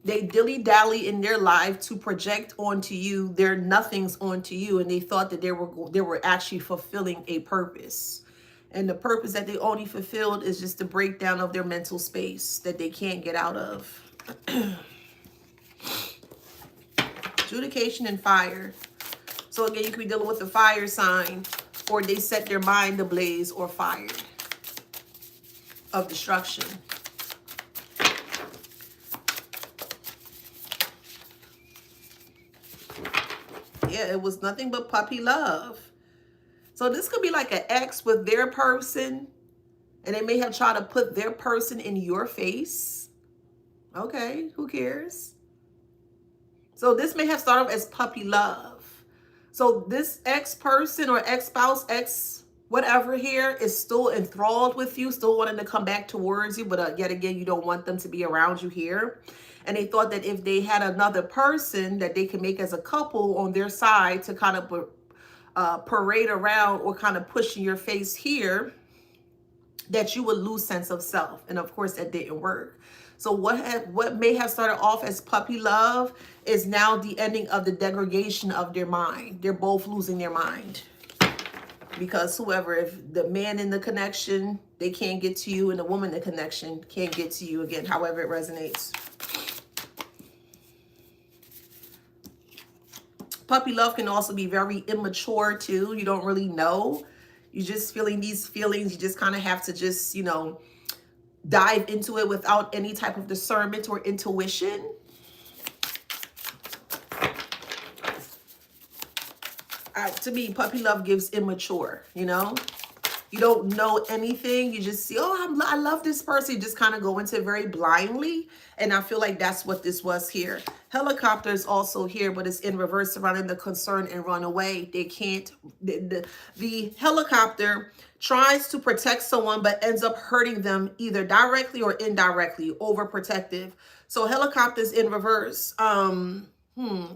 They dilly-dally in their life to project onto you their nothings onto you, and they thought that they were actually fulfilling a purpose. And the purpose that they only fulfilled is just the breakdown of their mental space that they can't get out of. Adjudication and fire. So again, you could be dealing with a fire sign, or they set their mind ablaze or fired of destruction. Yeah, it was nothing but puppy love. So this could be like an ex with their person, and they may have tried to put their person in your face. Okay, who cares? So this may have started as puppy love. So this ex-person or ex-spouse, whatever here is still enthralled with you, still wanting to come back towards you, but yet again, you don't want them to be around you here. And they thought that if they had another person that they could make as a couple on their side to kind of parade around or kind of push in your face here, that you would lose sense of self. And of course, that didn't work. So what may have started off as puppy love is now the ending of the degradation of their mind. They're both losing their mind. Because whoever, if the man in the connection, they can't get to you, and the woman in the connection can't get to you again, however it resonates. Puppy love can also be very immature too. You don't really know. You're just feeling these feelings. You just kind of have to just, you know, dive into it without any type of discernment or intuition. To me, puppy love gives immature, you know. You don't know anything. You just see, oh, I love this person. You just kind of go into it very blindly. And I feel like that's what this was here. Helicopter is also here, but it's in reverse, surrounding the concern and run away. They can't, the helicopter tries to protect someone, but ends up hurting them either directly or indirectly, overprotective. So helicopters in reverse.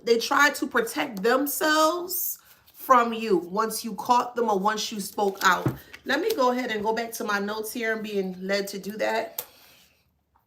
They try to protect themselves from you once you caught them or once you spoke out. Let me go ahead and go back to my notes here. I'm being led to do that.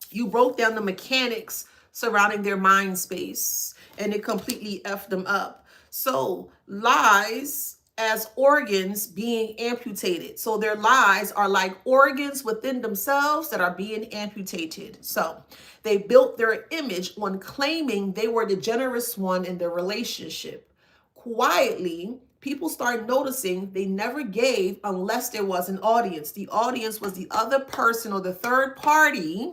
You broke down the mechanics surrounding their mind space, and it completely effed them up. So lies as organs being amputated. So their lies are like organs within themselves that are being amputated. So they built their image on claiming they were the generous one in their relationship. Quietly, people start noticing they never gave unless there was an audience. The audience was the other person or the third party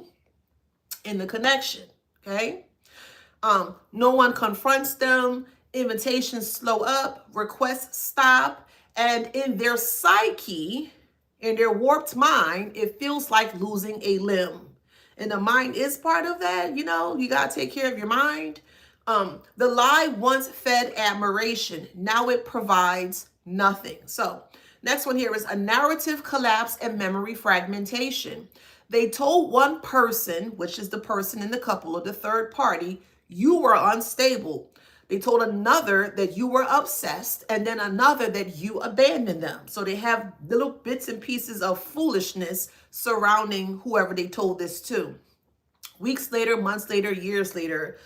in the connection, okay? No one confronts them. Invitations slow up. Requests stop. And in their psyche, in their warped mind, it feels like losing a limb. And the mind is part of that, you know? You got to take care of your mind. The lie once fed admiration. Now it provides nothing. So next one here is a narrative collapse and memory fragmentation. They told one person, which is the person in the couple or the third party, you were unstable. They told another that you were obsessed, and then another that you abandoned them. So they have little bits and pieces of foolishness surrounding whoever they told this to. Weeks later, months later, years later,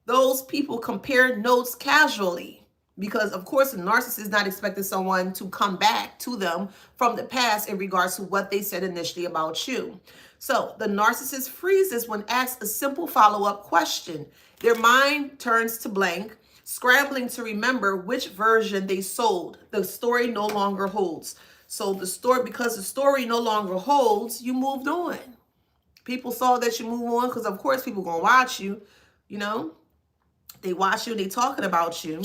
those people compare notes casually. Because, of course, the narcissist is not expecting someone to come back to them from the past in regards to what they said initially about you. So the narcissist freezes when asked a simple follow-up question. Their mind turns to blank, scrambling to remember which version they sold. The story no longer holds. So the story, because the story no longer holds, you moved on. People saw that you move on because, of course, people going to watch you, you know. They watch you, they talking about you.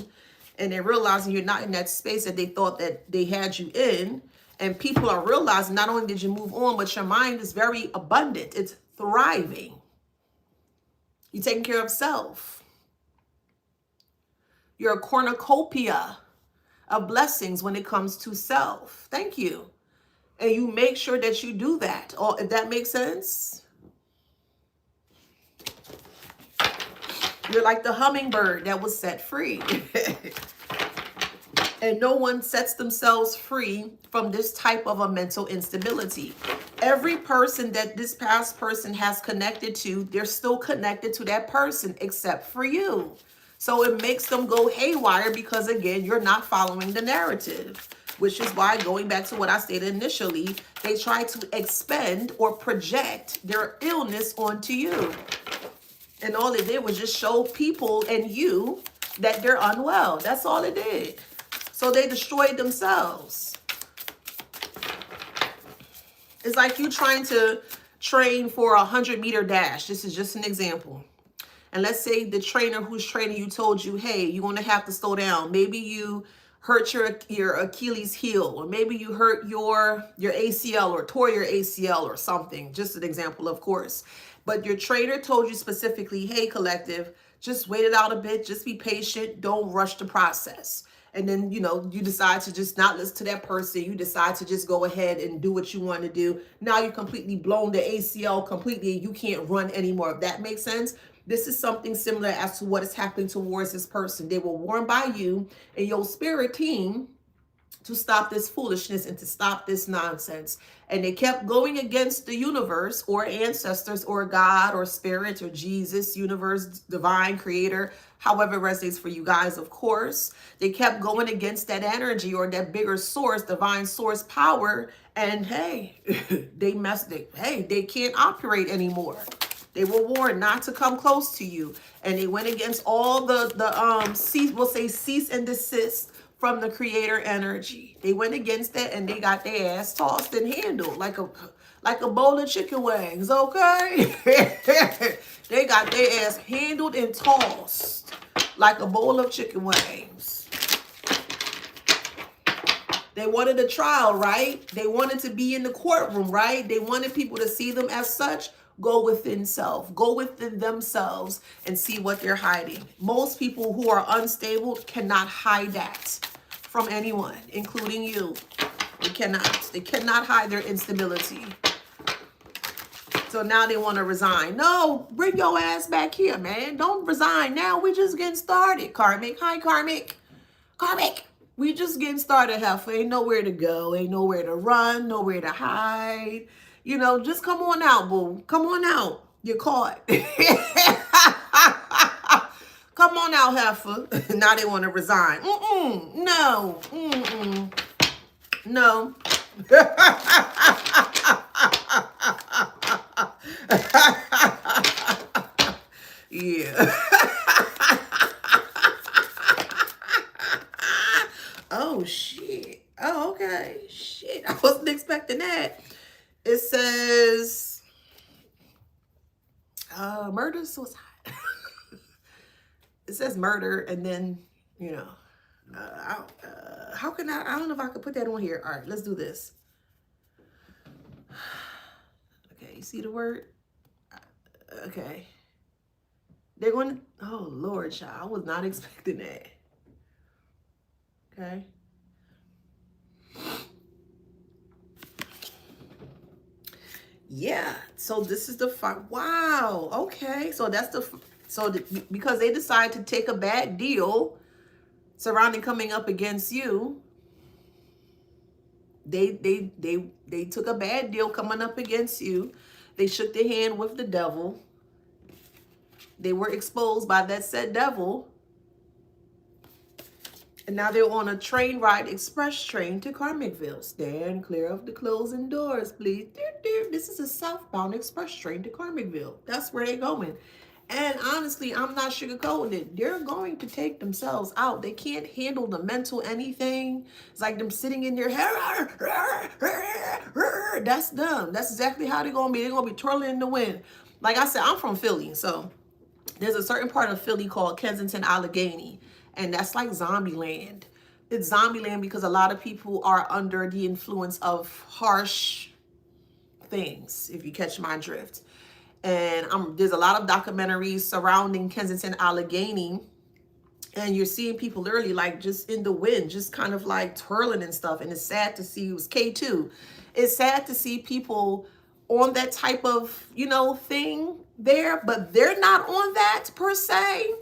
And they're realizing you're not in that space that they thought that they had you in. And people are realizing not only did you move on, but your mind is very abundant. It's thriving. You're taking care of self. You're a cornucopia of blessings when it comes to self. Thank you. And you make sure that you do that. Or if that makes sense. You're like the hummingbird that was set free. And no one sets themselves free from this type of a mental instability. Every person that this past person has connected to, they're still connected to that person except for you. So it makes them go haywire because, again, you're not following the narrative, which is why, going back to what I stated initially, they try to expend or project their illness onto you. And all it did was just show people and you that they're unwell. That's all it did. So they destroyed themselves. It's like you trying to train for a 100-meter dash. This is just an example. And let's say the trainer who's training you told you, hey, you're going to have to slow down. Maybe you hurt your Achilles heel, or maybe you hurt your ACL or tore your ACL or something. Just an example, of course. But your trainer told you specifically, hey, collective, just wait it out a bit. Just be patient. Don't rush the process. And then, you know, you decide to just not listen to that person. You decide to just go ahead and do what you want to do. Now you're completely blown the ACL completely. And you can't run anymore. If that makes sense. This is something similar as to what is happening towards this person. They were warned by you and your spirit team to stop this foolishness and to stop this nonsense. And they kept going against the universe or ancestors or God or spirit or Jesus, universe, divine creator, however it resonates for you guys, of course. They kept going against that energy or that bigger source, divine source power. And hey, they can't operate anymore. They were warned not to come close to you. And they went against all cease and desist from the creator energy. They went against that and they got their ass tossed and handled like a bowl of chicken wings, okay? They got their ass handled and tossed like a bowl of chicken wings. They wanted a trial, right? They wanted to be in the courtroom, right? They wanted people to see them as such. Go within self. Go within themselves and see what they're hiding. Most people who are unstable cannot hide that from anyone, including you. They cannot. They cannot hide their instability. So now they want to resign. No, bring your ass back here, man. Don't resign now. We just getting started. Karmic. Hi, Karmic. Karmic. We just getting started, Heifer. Ain't nowhere to go. Ain't nowhere to run. Nowhere to hide. You know, just come on out, boo. Come on out. You're caught. Come on out, Heifer. Now they want to resign. No. No. Yeah. Oh, shit. Oh, okay. Shit. I wasn't expecting that. It says, murder, suicide. It says murder, and then, you know, how can I don't know if I could put that on here. All right, let's do this. Okay, you see the word? Okay. They're going to, oh, Lord, child, I was not expecting that. Okay. Yeah, so this is the wow. Okay, so that's because they decide to take a bad deal surrounding coming up against you. They took a bad deal coming up against you. They shook their hand with the devil. They were exposed by that said devil. And now they're on a train ride, express train to Karmicville. Stand clear of the closing doors, please. This is a southbound express train to Karmicville. That's where they're going. And honestly, I'm not sugarcoating it. They're going to take themselves out. They can't handle the mental anything. It's like them sitting in their hair. That's them. That's exactly how they're going to be. They're going to be twirling in the wind. Like I said, I'm from Philly. So there's a certain part of Philly called Kensington, Allegheny. And that's like zombie land. It's zombie land because a lot of people are under the influence of harsh things, if you catch my drift. And there's a lot of documentaries surrounding Kensington, Allegheny. And you're seeing people literally like just in the wind, just kind of like twirling and stuff. And it's sad to see, it was K2. It's sad to see people on that type of, you know, thing there. But they're not on that per se.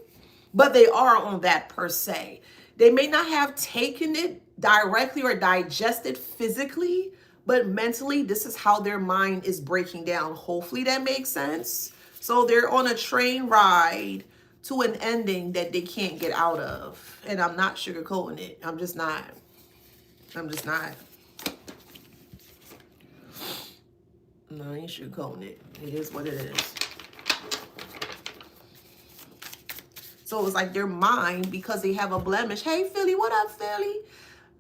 But they are on that per se. They may not have taken it directly or digested physically, but mentally, this is how their mind is breaking down. Hopefully that makes sense. So they're on a train ride to an ending that they can't get out of. And I'm not sugarcoating it. I'm just not. I'm just not. No, I ain't sugarcoating it. It is what it is. So it's like their mind, because they have a blemish. Hey, Philly, what up, Philly?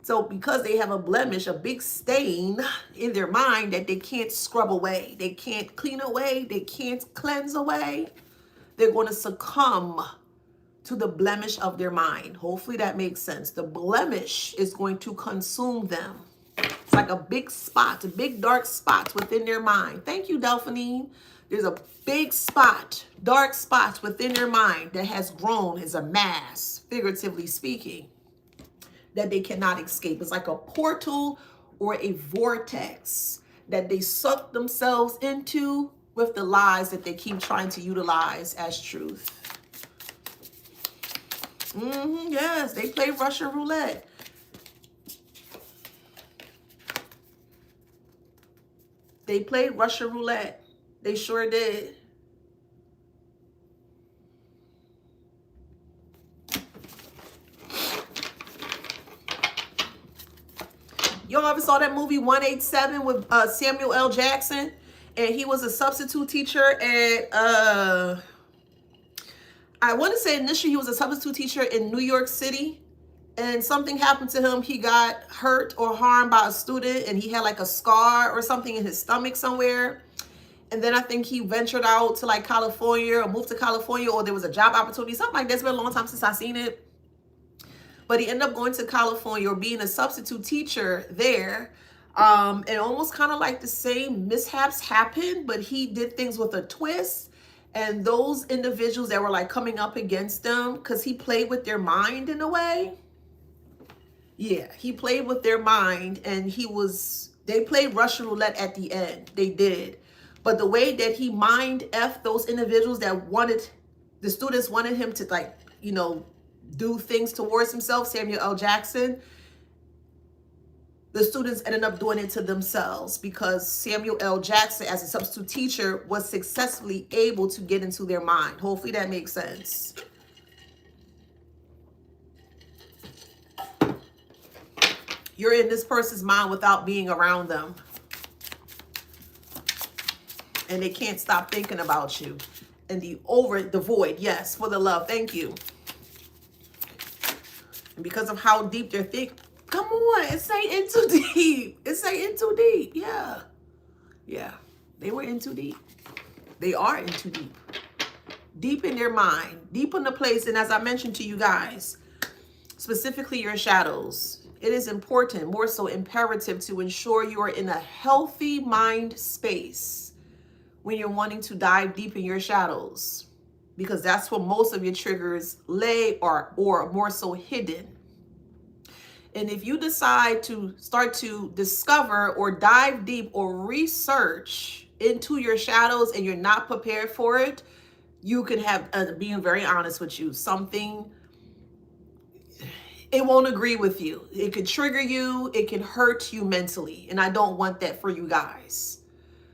So because they have a blemish, a big stain in their mind that they can't scrub away, they can't clean away, they can't cleanse away, they're going to succumb to the blemish of their mind. Hopefully that makes sense. The blemish is going to consume them. It's like a big spot, a big dark spot within their mind. Thank you, Delphine. There's a big spot, dark spots within their mind that has grown as a mass, figuratively speaking. that they cannot escape. It's like a portal or a vortex that they suck themselves into with the lies that they keep trying to utilize as truth. Yes, they play Russian roulette. They played Russian roulette. They sure did. Y'all ever saw that movie 187 with Samuel L. Jackson? And he was a substitute teacher at, I want to say initially he was a substitute teacher in New York City. And something happened to him. He got hurt or harmed by a student, and he had like a scar or something in his stomach somewhere. And then I think he ventured out to like California or moved to California, or there was a job opportunity, something like that. It's been a long time since I've seen it. But he ended up going to California or being a substitute teacher there. And almost kind of like the same mishaps happened, but he did things with a twist. And those individuals that were like coming up against them, because he played with their mind in a way. Yeah, he played with their mind, and they played Russian roulette at the end. They did. But the way that he mind-effed those individuals that the students wanted him to like, do things towards himself, Samuel L. Jackson, the students ended up doing it to themselves because Samuel L. Jackson, as a substitute teacher, was successfully able to get into their mind. Hopefully that makes sense. You're in this person's mind without being around them. And they can't stop thinking about you. And the void, yes, for the love, thank you. And because of how deep they're thinking, come on, it's ain't in too deep. It's ain't in too deep, yeah. Yeah, they were in too deep. They are in too deep. Deep in their mind, deep in the place, and as I mentioned to you guys, specifically your shadows, it is important, more so imperative, to ensure you are in a healthy mind space when you're wanting to dive deep in your shadows, because that's where most of your triggers lay or more so hidden. And if you decide to start to discover or dive deep or research into your shadows and you're not prepared for it, you can have, being very honest with you, something, it won't agree with you. It could trigger you. It can hurt you mentally. And I don't want that for you guys.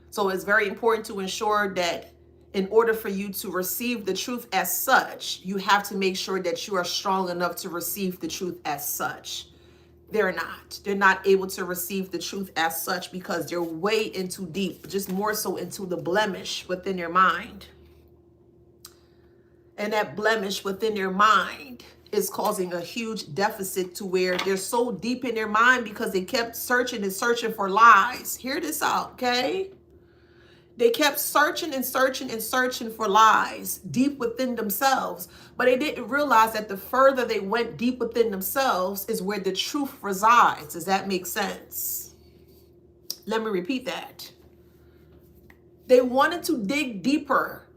So it's very important to ensure that in order for you to receive the truth as such, you have to make sure that you are strong enough to receive the truth as such. They're not. They're not able to receive the truth as such because they're way in too deep, just more so into the blemish within their mind. And that blemish within their mind is causing a huge deficit to where they're so deep in their mind because they kept searching and searching for lies. Hear this out, okay? They kept searching and searching and searching for lies deep within themselves, but they didn't realize that the further they went deep within themselves is where the truth resides. Does that make sense? Let me repeat that. They wanted to dig deeper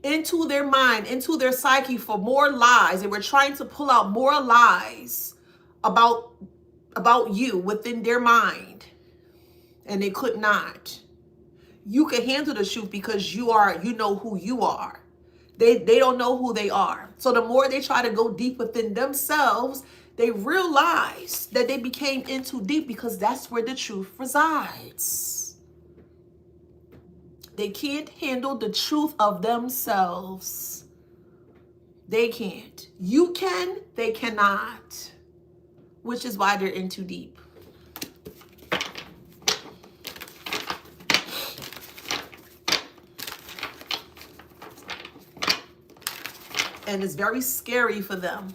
into their mind, into their psyche for more lies. They were trying to pull out more lies about you within their mind, and they could not. You can handle the truth because you know who you are. They don't know who they are. So the more they try to go deep within themselves, they realize that they became in too deep because that's where the truth resides. They can't handle the truth of themselves. They can't. You can, they cannot. Which is why they're in too deep. And it's very scary for them.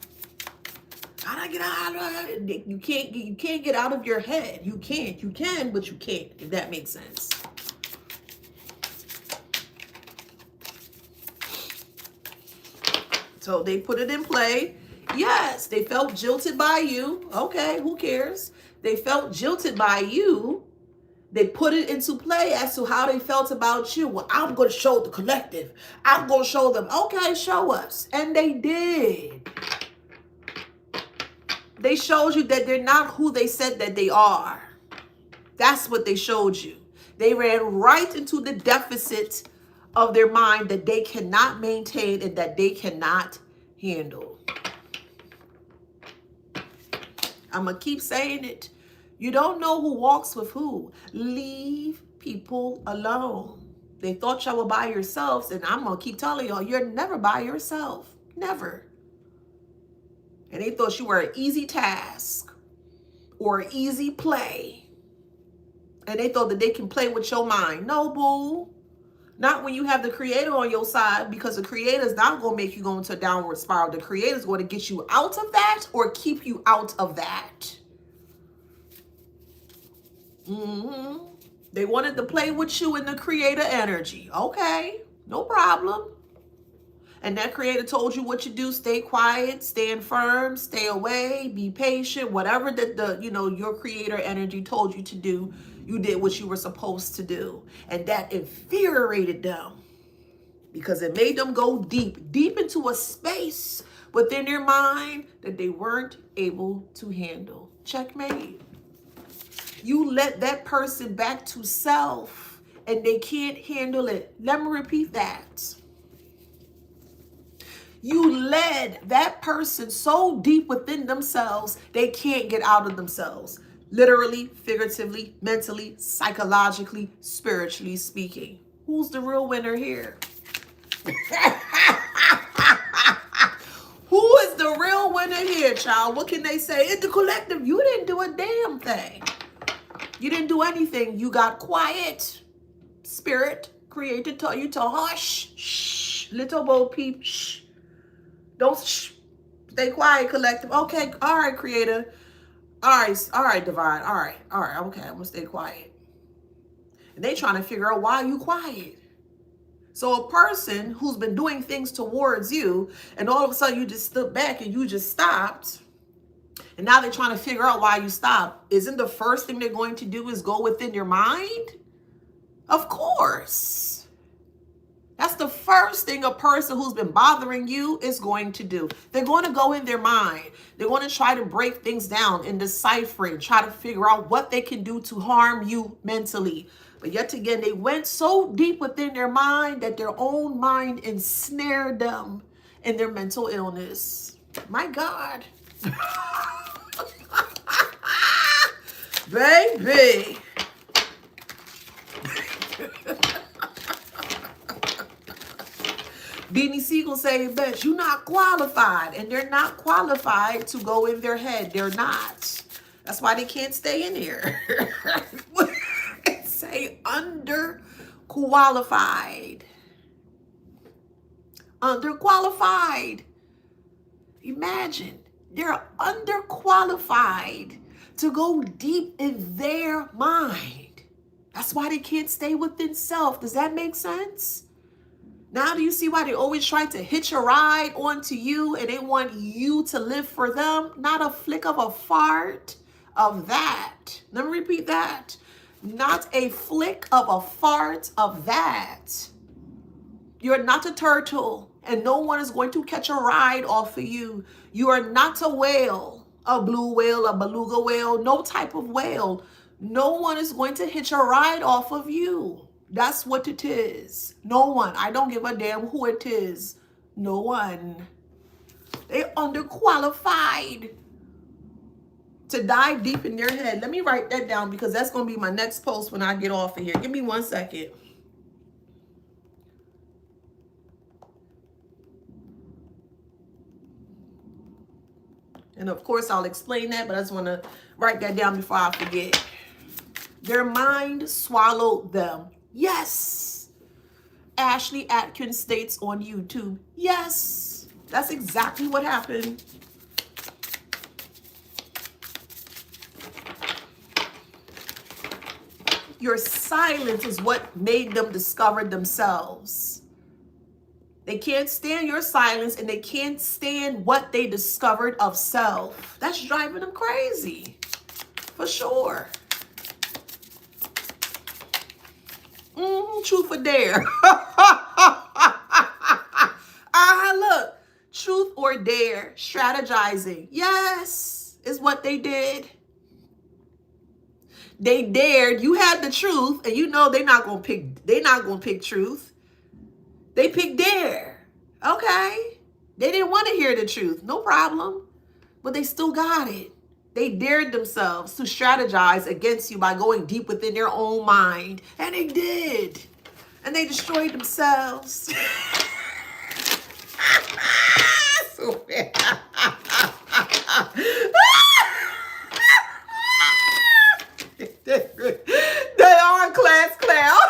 Gotta get out of it. You can't get out of your head. You can't. You can, but you can't, if that makes sense. So they put it in play. Yes, they felt jilted by you. Okay, who cares? They felt jilted by you. They put it into play as to how they felt about you. Well, I'm going to show the collective. I'm going to show them. Okay, show us. And they did. They showed you that they're not who they said that they are. That's what they showed you. They ran right into the deficit of their mind that they cannot maintain and that they cannot handle. I'm going to keep saying it. You don't know who walks with who. Leave people alone. They thought y'all were by yourselves, and I'm going to keep telling y'all, you're never by yourself. Never. And they thought you were an easy task or an easy play. And they thought that they can play with your mind. No, boo. Not when you have the creator on your side, because the creator is not going to make you go into a downward spiral. The creator is going to get you out of that or keep you out of that. They wanted to play with you in the creator energy. Okay, no problem. And that creator told you what to do. Stay quiet, stand firm, stay away, be patient. Whatever that your creator energy told you to do, you did what you were supposed to do. And that infuriated them because it made them go deep into a space within their mind that they weren't able to handle. Checkmate. You let that person back to self and they can't handle it. Let me repeat that. You led that person so deep within themselves, they can't get out of themselves. Literally, figuratively, mentally, psychologically, spiritually speaking. Who's the real winner here? Who is the real winner here, child? What can they say? In the collective, you didn't do a damn thing. You didn't do anything. You got quiet. Spirit created tell you to hush. Shh. Little Bo Peep. Shh. Don't shh. Stay quiet, collective. Okay. All right, creator. All right, divine. All right. Okay, I'm gonna stay quiet. And they trying to figure out why you quiet. So a person who's been doing things towards you, and all of a sudden you just stood back and you just stopped, and now they're trying to figure out why you stopped. Isn't the first thing they're going to do is go within your mind? Of course. That's the first thing a person who's been bothering you is going to do. They're going to go in their mind. They're going to try to break things down in deciphering, try to figure out what they can do to harm you mentally. But yet again, they went so deep within their mind that their own mind ensnared them in their mental illness. My God. Baby. Beanie Siegel say, bitch, you're not qualified. And they're not qualified to go in their head. They're not. That's why they can't stay in here. Say underqualified. Underqualified. Imagine they're underqualified to go deep in their mind. That's why they can't stay within self. Does that make sense? Now do you see why they always try to hitch a ride onto you and they want you to live for them? Not a flick of a fart of that. Let me repeat that. Not a flick of a fart of that. You're not a turtle and no one is going to catch a ride off of you. You are not a whale, a blue whale, a beluga whale, no type of whale. No one is going to hitch a ride off of you. That's what it is. No one. I don't give a damn who it is. No one. They're underqualified to dive deep in their head. Let me write that down because that's going to be my next post when I get off of here. Give me 1 second. And of course, I'll explain that, but I just want to write that down before I forget. Their mind swallowed them. Yes. Ashley Atkins states on YouTube. Yes. That's exactly what happened. Your silence is what made them discover themselves. They can't stand your silence and they can't stand what they discovered of self. That's driving them crazy. For sure. Truth or dare. Look. Truth or dare. Strategizing. Yes. is what they did. They dared. You had the truth, and you know they're not gonna pick truth. They picked dare. Okay. They didn't want to hear the truth. No problem. But they still got it. They dared themselves to strategize against you by going deep within their own mind. And they did. And they destroyed themselves. So bad. They are a class clown.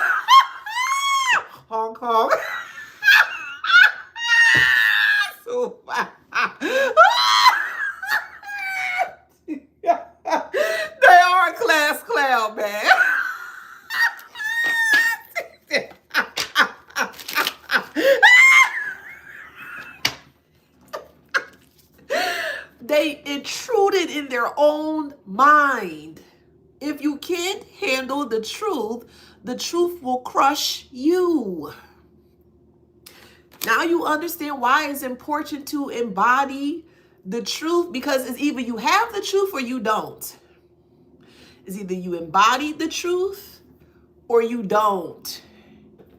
Hong Kong. So bad. They are a class clown, man. They intruded in their own mind. If you can't handle the truth will crush you. Now you understand why it's important to embody the truth, because it's either you have the truth or you don't. It's either you embody the truth or you don't.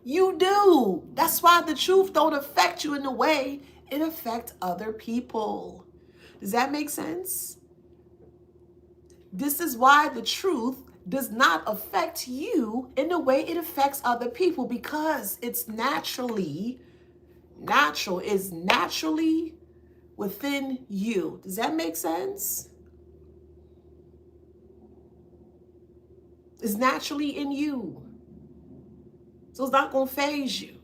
You do. That's why the truth don't affect you in the way it affects other people. Does that make sense? This is why the truth does not affect you in the way it affects other people, because it's naturally within you. Does that make sense? It's naturally in you. So it's not going to phase you.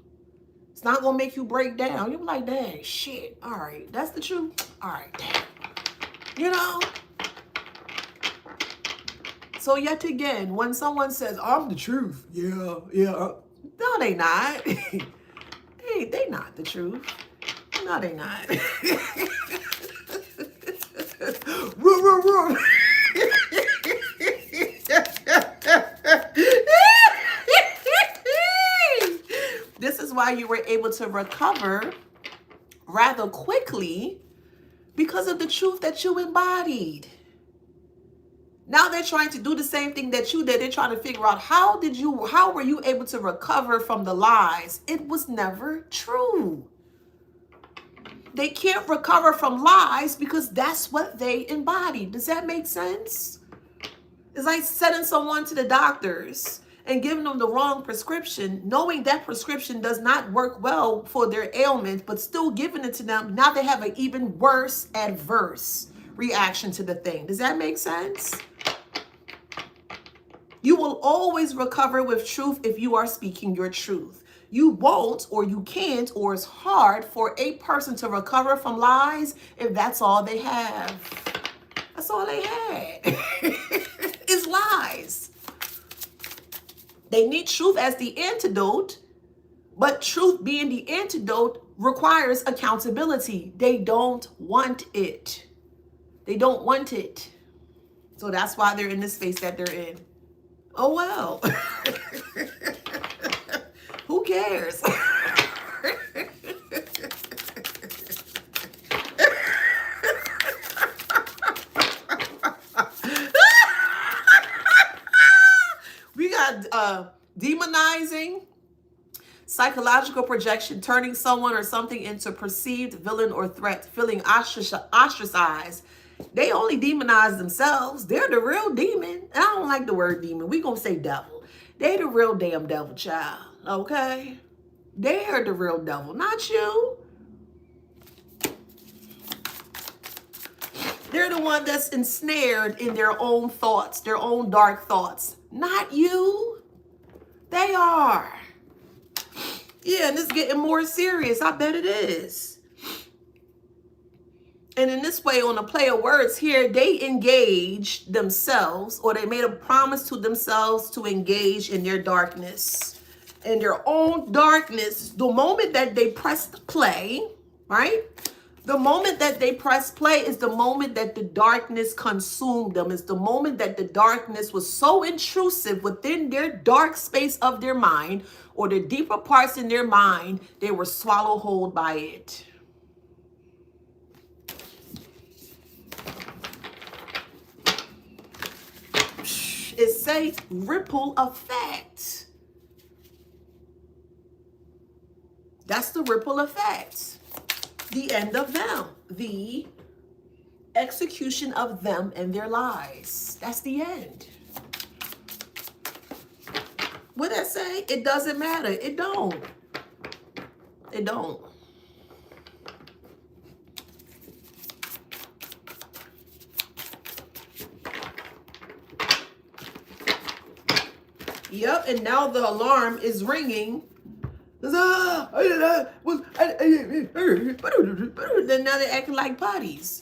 It's not going to make you break down. You'll be like, dang, shit. All right. That's the truth. All right. Damn. You know? So yet again, when someone says, I'm the truth. Yeah. No, they not. They not the truth. No, they not. This is why you were able to recover rather quickly, because of the truth that you embodied. Now they're trying to do the same thing that you did. They're trying to figure out how were you able to recover from the lies? It was never true. They can't recover from lies because that's what they embody. Does that make sense? It's like sending someone to the doctors and giving them the wrong prescription, knowing that prescription does not work well for their ailment, but still giving it to them. Now they have an even worse adverse reaction to the thing. Does that make sense? You will always recover with truth if you are speaking your truth. You won't, or you can't, or it's hard for a person to recover from lies if that's all they have. That's all they had. Is lies. They need truth as the antidote, but truth being the antidote requires accountability. They don't want it. They don't want it. So that's why they're in the space that they're in. Oh, well. Who cares? We got demonizing, psychological projection, turning someone or something into perceived villain or threat, feeling ostracized. They only demonize themselves. They're the real demon. I don't like the word demon. We're going to say devil. They the real damn devil, child. Okay? They're the real devil, not you. They're the one that's ensnared in their own thoughts, their own dark thoughts. Not you. They are. Yeah, and it's getting more serious. I bet it is. And in this way, on a play of words here, they engaged themselves, or they made a promise to themselves to engage in their darkness. In their own darkness, the moment that they pressed play, right? The moment that they pressed play is the moment that the darkness consumed them. It's the moment that the darkness was so intrusive within their dark space of their mind, or the deeper parts in their mind, they were swallowed whole by it. It say ripple effect. That's the ripple effect. The end of them. The execution of them and their lies. That's the end. What that say? It doesn't matter. It don't. It don't. Yep, and now the alarm is ringing. Then now they're acting like putties.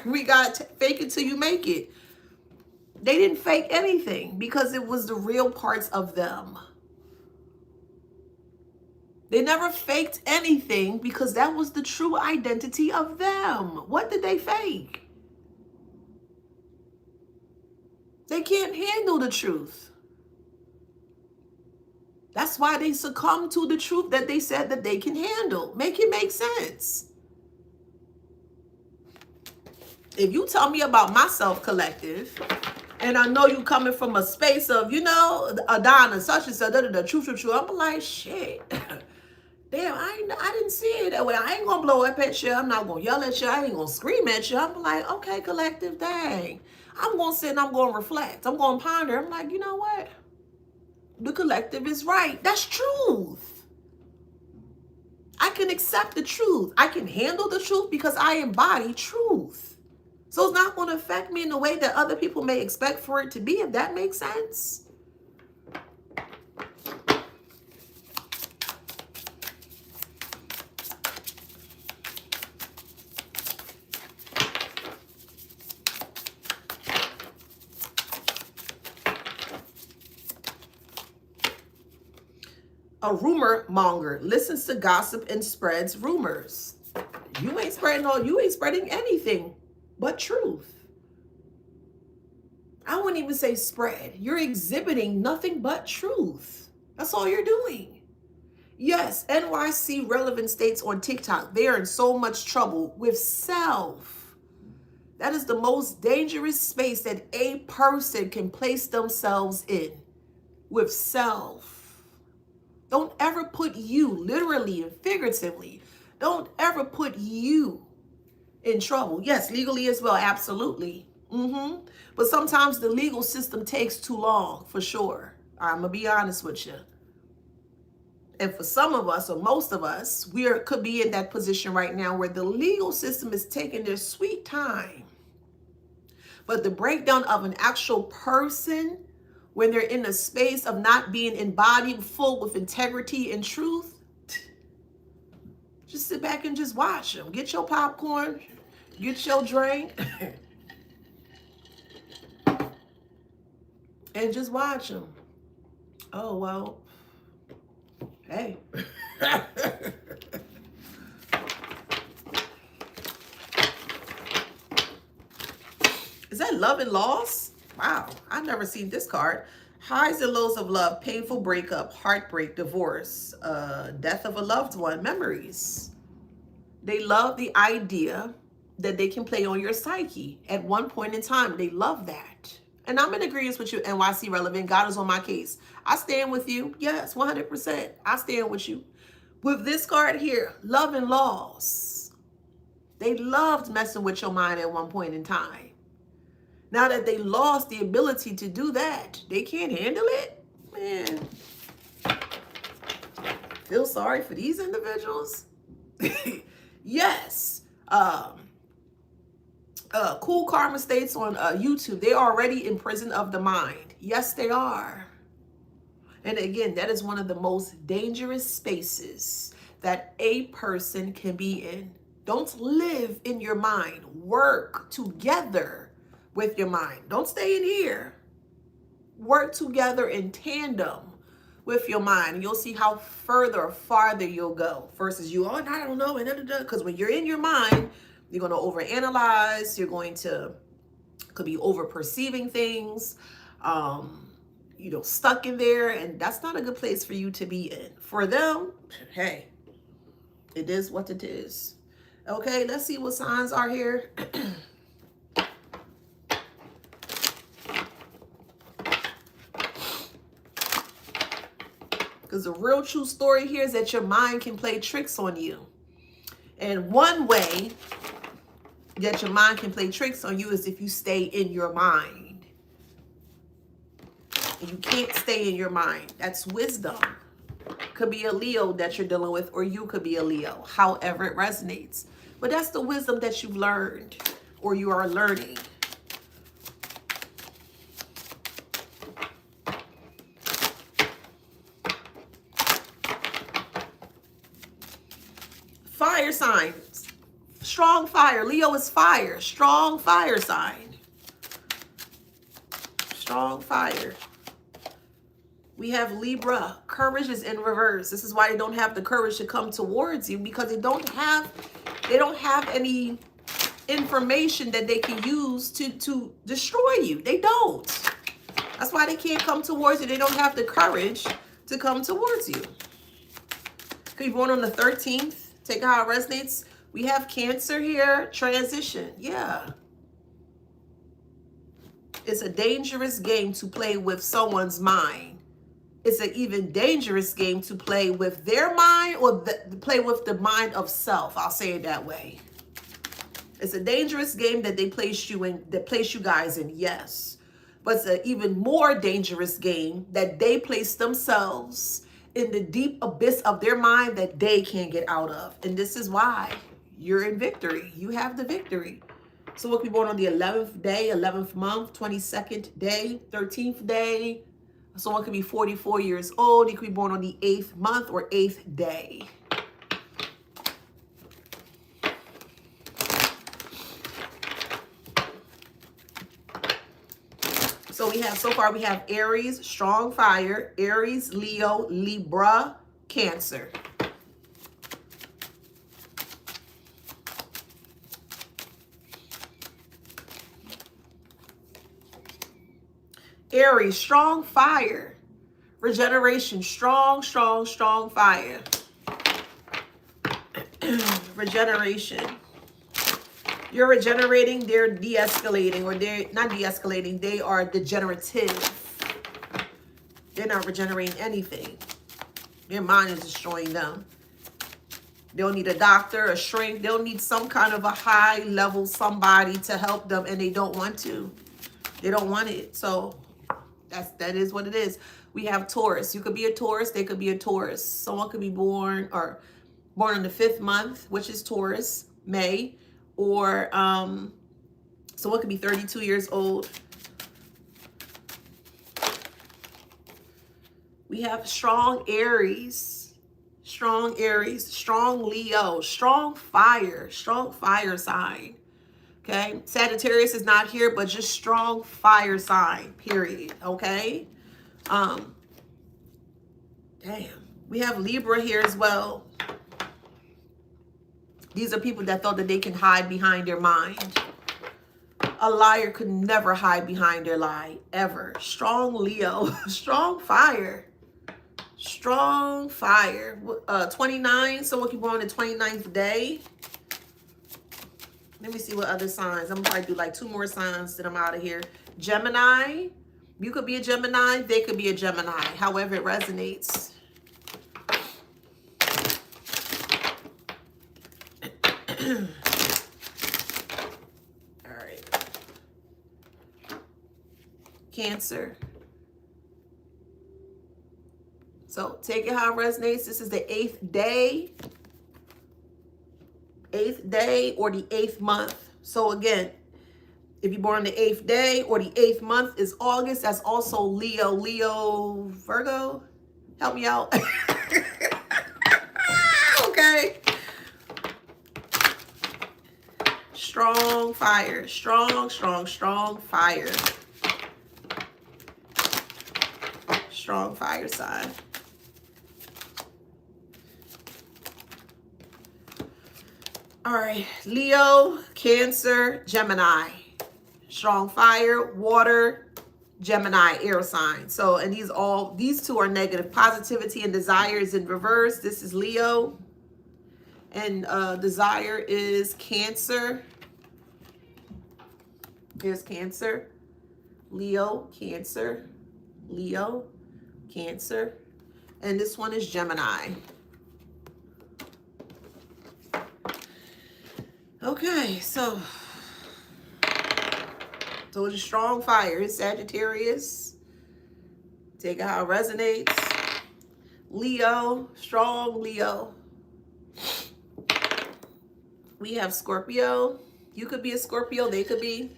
We got fake it till you make it. They didn't fake anything because it was the real parts of them. They never faked anything because that was the true identity of them. What did they fake? They can't handle the truth. That's why they succumb to the truth that they said that they can handle. Make it make sense. If you tell me about myself collective, and I know you coming from a space of, you know, Adana, such and such, true. I'm like, shit. Damn, I didn't see it that way. I ain't gonna blow up at you. I'm not gonna yell at you. I ain't gonna scream at you. I'm like, okay, collective, dang. I'm gonna sit and I'm gonna reflect. I'm gonna ponder. I'm like, you know what? The collective is right. That's truth. I can accept the truth. I can handle the truth because I embody truth. So it's not going to affect me in the way that other people may expect for it to be, if that makes sense. A rumor monger listens to gossip and spreads rumors. You ain't spreading anything but truth. I wouldn't even say spread. You're exhibiting nothing but truth. That's all you're doing. Yes, NYC relevant states on TikTok, they are in so much trouble with self. That is the most dangerous space that a person can place themselves in, with self. Don't ever put you, literally and figuratively, don't ever put you in trouble. Yes, legally as well, absolutely. But sometimes the legal system takes too long, for sure. I'm going to be honest with you. And for some of us, or most of us, could be in that position right now where the legal system is taking their sweet time. But the breakdown of an actual person, when they're in a space of not being embodied, full with integrity and truth, just sit back and just watch them. Get your popcorn, get your drink, and just watch them. Oh, well, hey. Is that love and loss? Wow, I've never seen this card. Highs and lows of love, painful breakup, heartbreak, divorce, death of a loved one, memories. They love the idea that they can play on your psyche at one point in time. They love that. And I'm in agreement with you, NYC relevant. God is on my case. I stand with you. Yes, 100%. I stand with you. With this card here, love and loss. They loved messing with your mind at one point in time. Now that they lost the ability to do that, they can't handle it, man. Feel sorry for these individuals. Yes. Cool Karma States on YouTube. They're already in prison of the mind. Yes, they are. And again, that is one of the most dangerous spaces that a person can be in. Don't live in your mind. Work together with your mind. Don't stay in here. Work together in tandem with your mind. And you'll see how farther you'll go versus you, oh, I don't know. Because when you're in your mind, you're going to overanalyze. You're going to, could be over perceiving things, stuck in there. And that's not a good place for you to be in. For them, hey, it is what it is. Okay, let's see what signs are here. Because the real true story here is that your mind can play tricks on you. And one way that your mind can play tricks on you is if you stay in your mind. And you can't stay in your mind. That's wisdom. Could be a Leo that you're dealing with, or you could be a Leo, however it resonates. But that's the wisdom that you've learned, or you are learning. Fire signs. Strong fire. Leo is fire. Strong fire sign. Strong fire. We have Libra. Courage is in reverse. This is why they don't have the courage to come towards you, because they don't have any information that they can use to destroy you. They don't. That's why they can't come towards you. They don't have the courage to come towards you. Could be born on the 13th. Take how it resonates. We have Cancer here. Transition. Yeah. It's a dangerous game to play with someone's mind. It's an even dangerous game to play with their mind, or play with the mind of self. I'll say it that way. It's a dangerous game that they place you in, that place you guys in, yes. But it's an even more dangerous game that they place themselves in the deep abyss of their mind that they can't get out of. And this is why you're in victory. You have the victory. So we'll be born on the 11th day, 11th month, 22nd day, 13th day. Someone could be 44 years old. You could be born on the 8th month or 8th day. So we have, so far we have Aries, strong fire, Aries, Leo, Libra, Cancer. Aries, strong fire. Regeneration, strong, strong, strong fire. Regeneration. You're regenerating, they're de-escalating, or they're not de-escalating, they are degenerative. They're not regenerating anything. Their mind is destroying them. They'll need a doctor, a shrink. They'll need some kind of a high level somebody to help them, and they don't want to. They don't want it. So that is what it is. We have Taurus. You could be a Taurus. They could be a Taurus. Someone could be born in the 5th month, which is Taurus, May, or someone could be 32 years old. We have strong Aries, strong Aries, strong Leo, strong fire sign. Okay, Sagittarius is not here, but just strong fire sign, period. Okay. Damn. We have Libra here as well. These are people that thought that they can hide behind their mind. A liar could never hide behind their lie, ever. Strong Leo, strong fire. Strong fire. 29, someone can be born on the 29th day. Let me see what other signs. I'm going to probably do like 2 more signs, then I'm out of here. Gemini. You could be a Gemini. They could be a Gemini. However it resonates. All right. Cancer. So take it how it resonates. This is the 8th day. 8th day or the 8th month. So again, if you're born on the 8th day or the 8th month is August, that's also Leo. Leo, Virgo, help me out. Okay. Strong fire, strong, strong, strong fire. Strong fire sign. All right, Leo, Cancer, Gemini. Strong fire, water, Gemini, air sign. So, and these 2 are negative. Positivity and desire is in reverse. This is Leo. And desire is Cancer. Here's Cancer. Leo, Cancer. Leo, Cancer. And this one is Gemini. Okay, so the strong fire is Sagittarius. Take it how it resonates. Leo, strong Leo. We have Scorpio. You could be a Scorpio, they could be.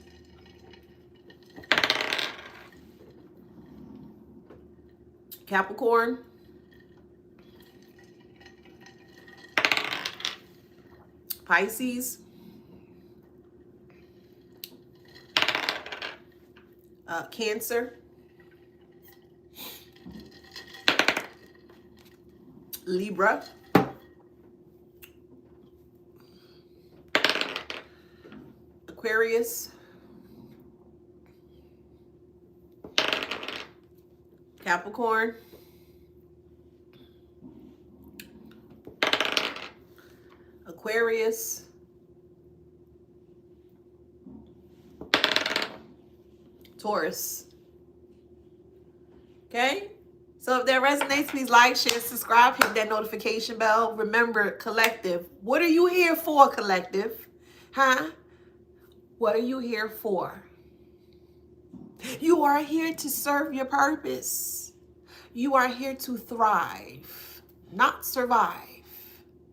Capricorn. Pisces. Cancer. Libra. Aquarius. Capricorn. Aquarius. Taurus. Okay? So if that resonates, please like, share, subscribe, hit that notification bell. Remember, collective. What are you here for, collective? Huh? What are you here for? You are here to serve your purpose. You are here to thrive, not survive.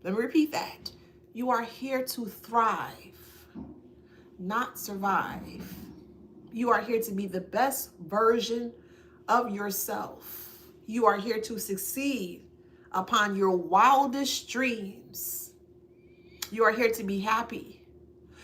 Let me repeat that. You are here to thrive, not survive. You are here to be the best version of yourself. You are here to succeed upon your wildest dreams. You are here to be happy.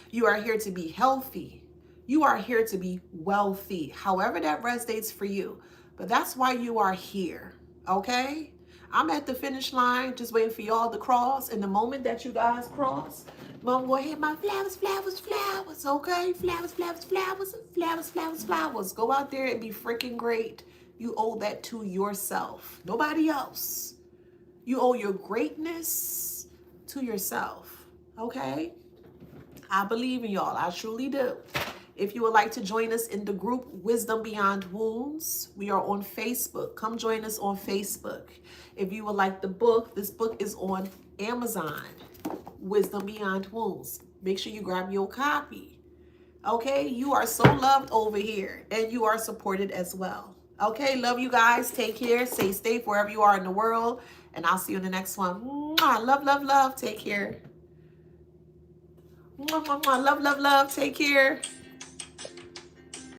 You are here to be healthy. You are here to be wealthy, however that resonates for you. But that's why you are here, okay? I'm at the finish line, just waiting for y'all to cross. And the moment that you guys cross, Mom, go ahead, my flowers, flowers, flowers, okay? Flowers, flowers, flowers, flowers, flowers, flowers. Go out there and be freaking great. You owe that to yourself, nobody else. You owe your greatness to yourself, okay? I believe in y'all, I truly do. If you would like to join us in the group Wisdom Beyond Wounds, we are on Facebook. Come join us on Facebook. If you would like the book, this book is on Amazon, Wisdom Beyond Wounds. Make sure you grab your copy. Okay, you are so loved over here and you are supported as well. Okay, love you guys. Take care. Stay safe wherever you are in the world. And I'll see you in the next one. Mwah. Love, love, love. Take care. Mwah, mwah, mwah. Love, love, love. Take care.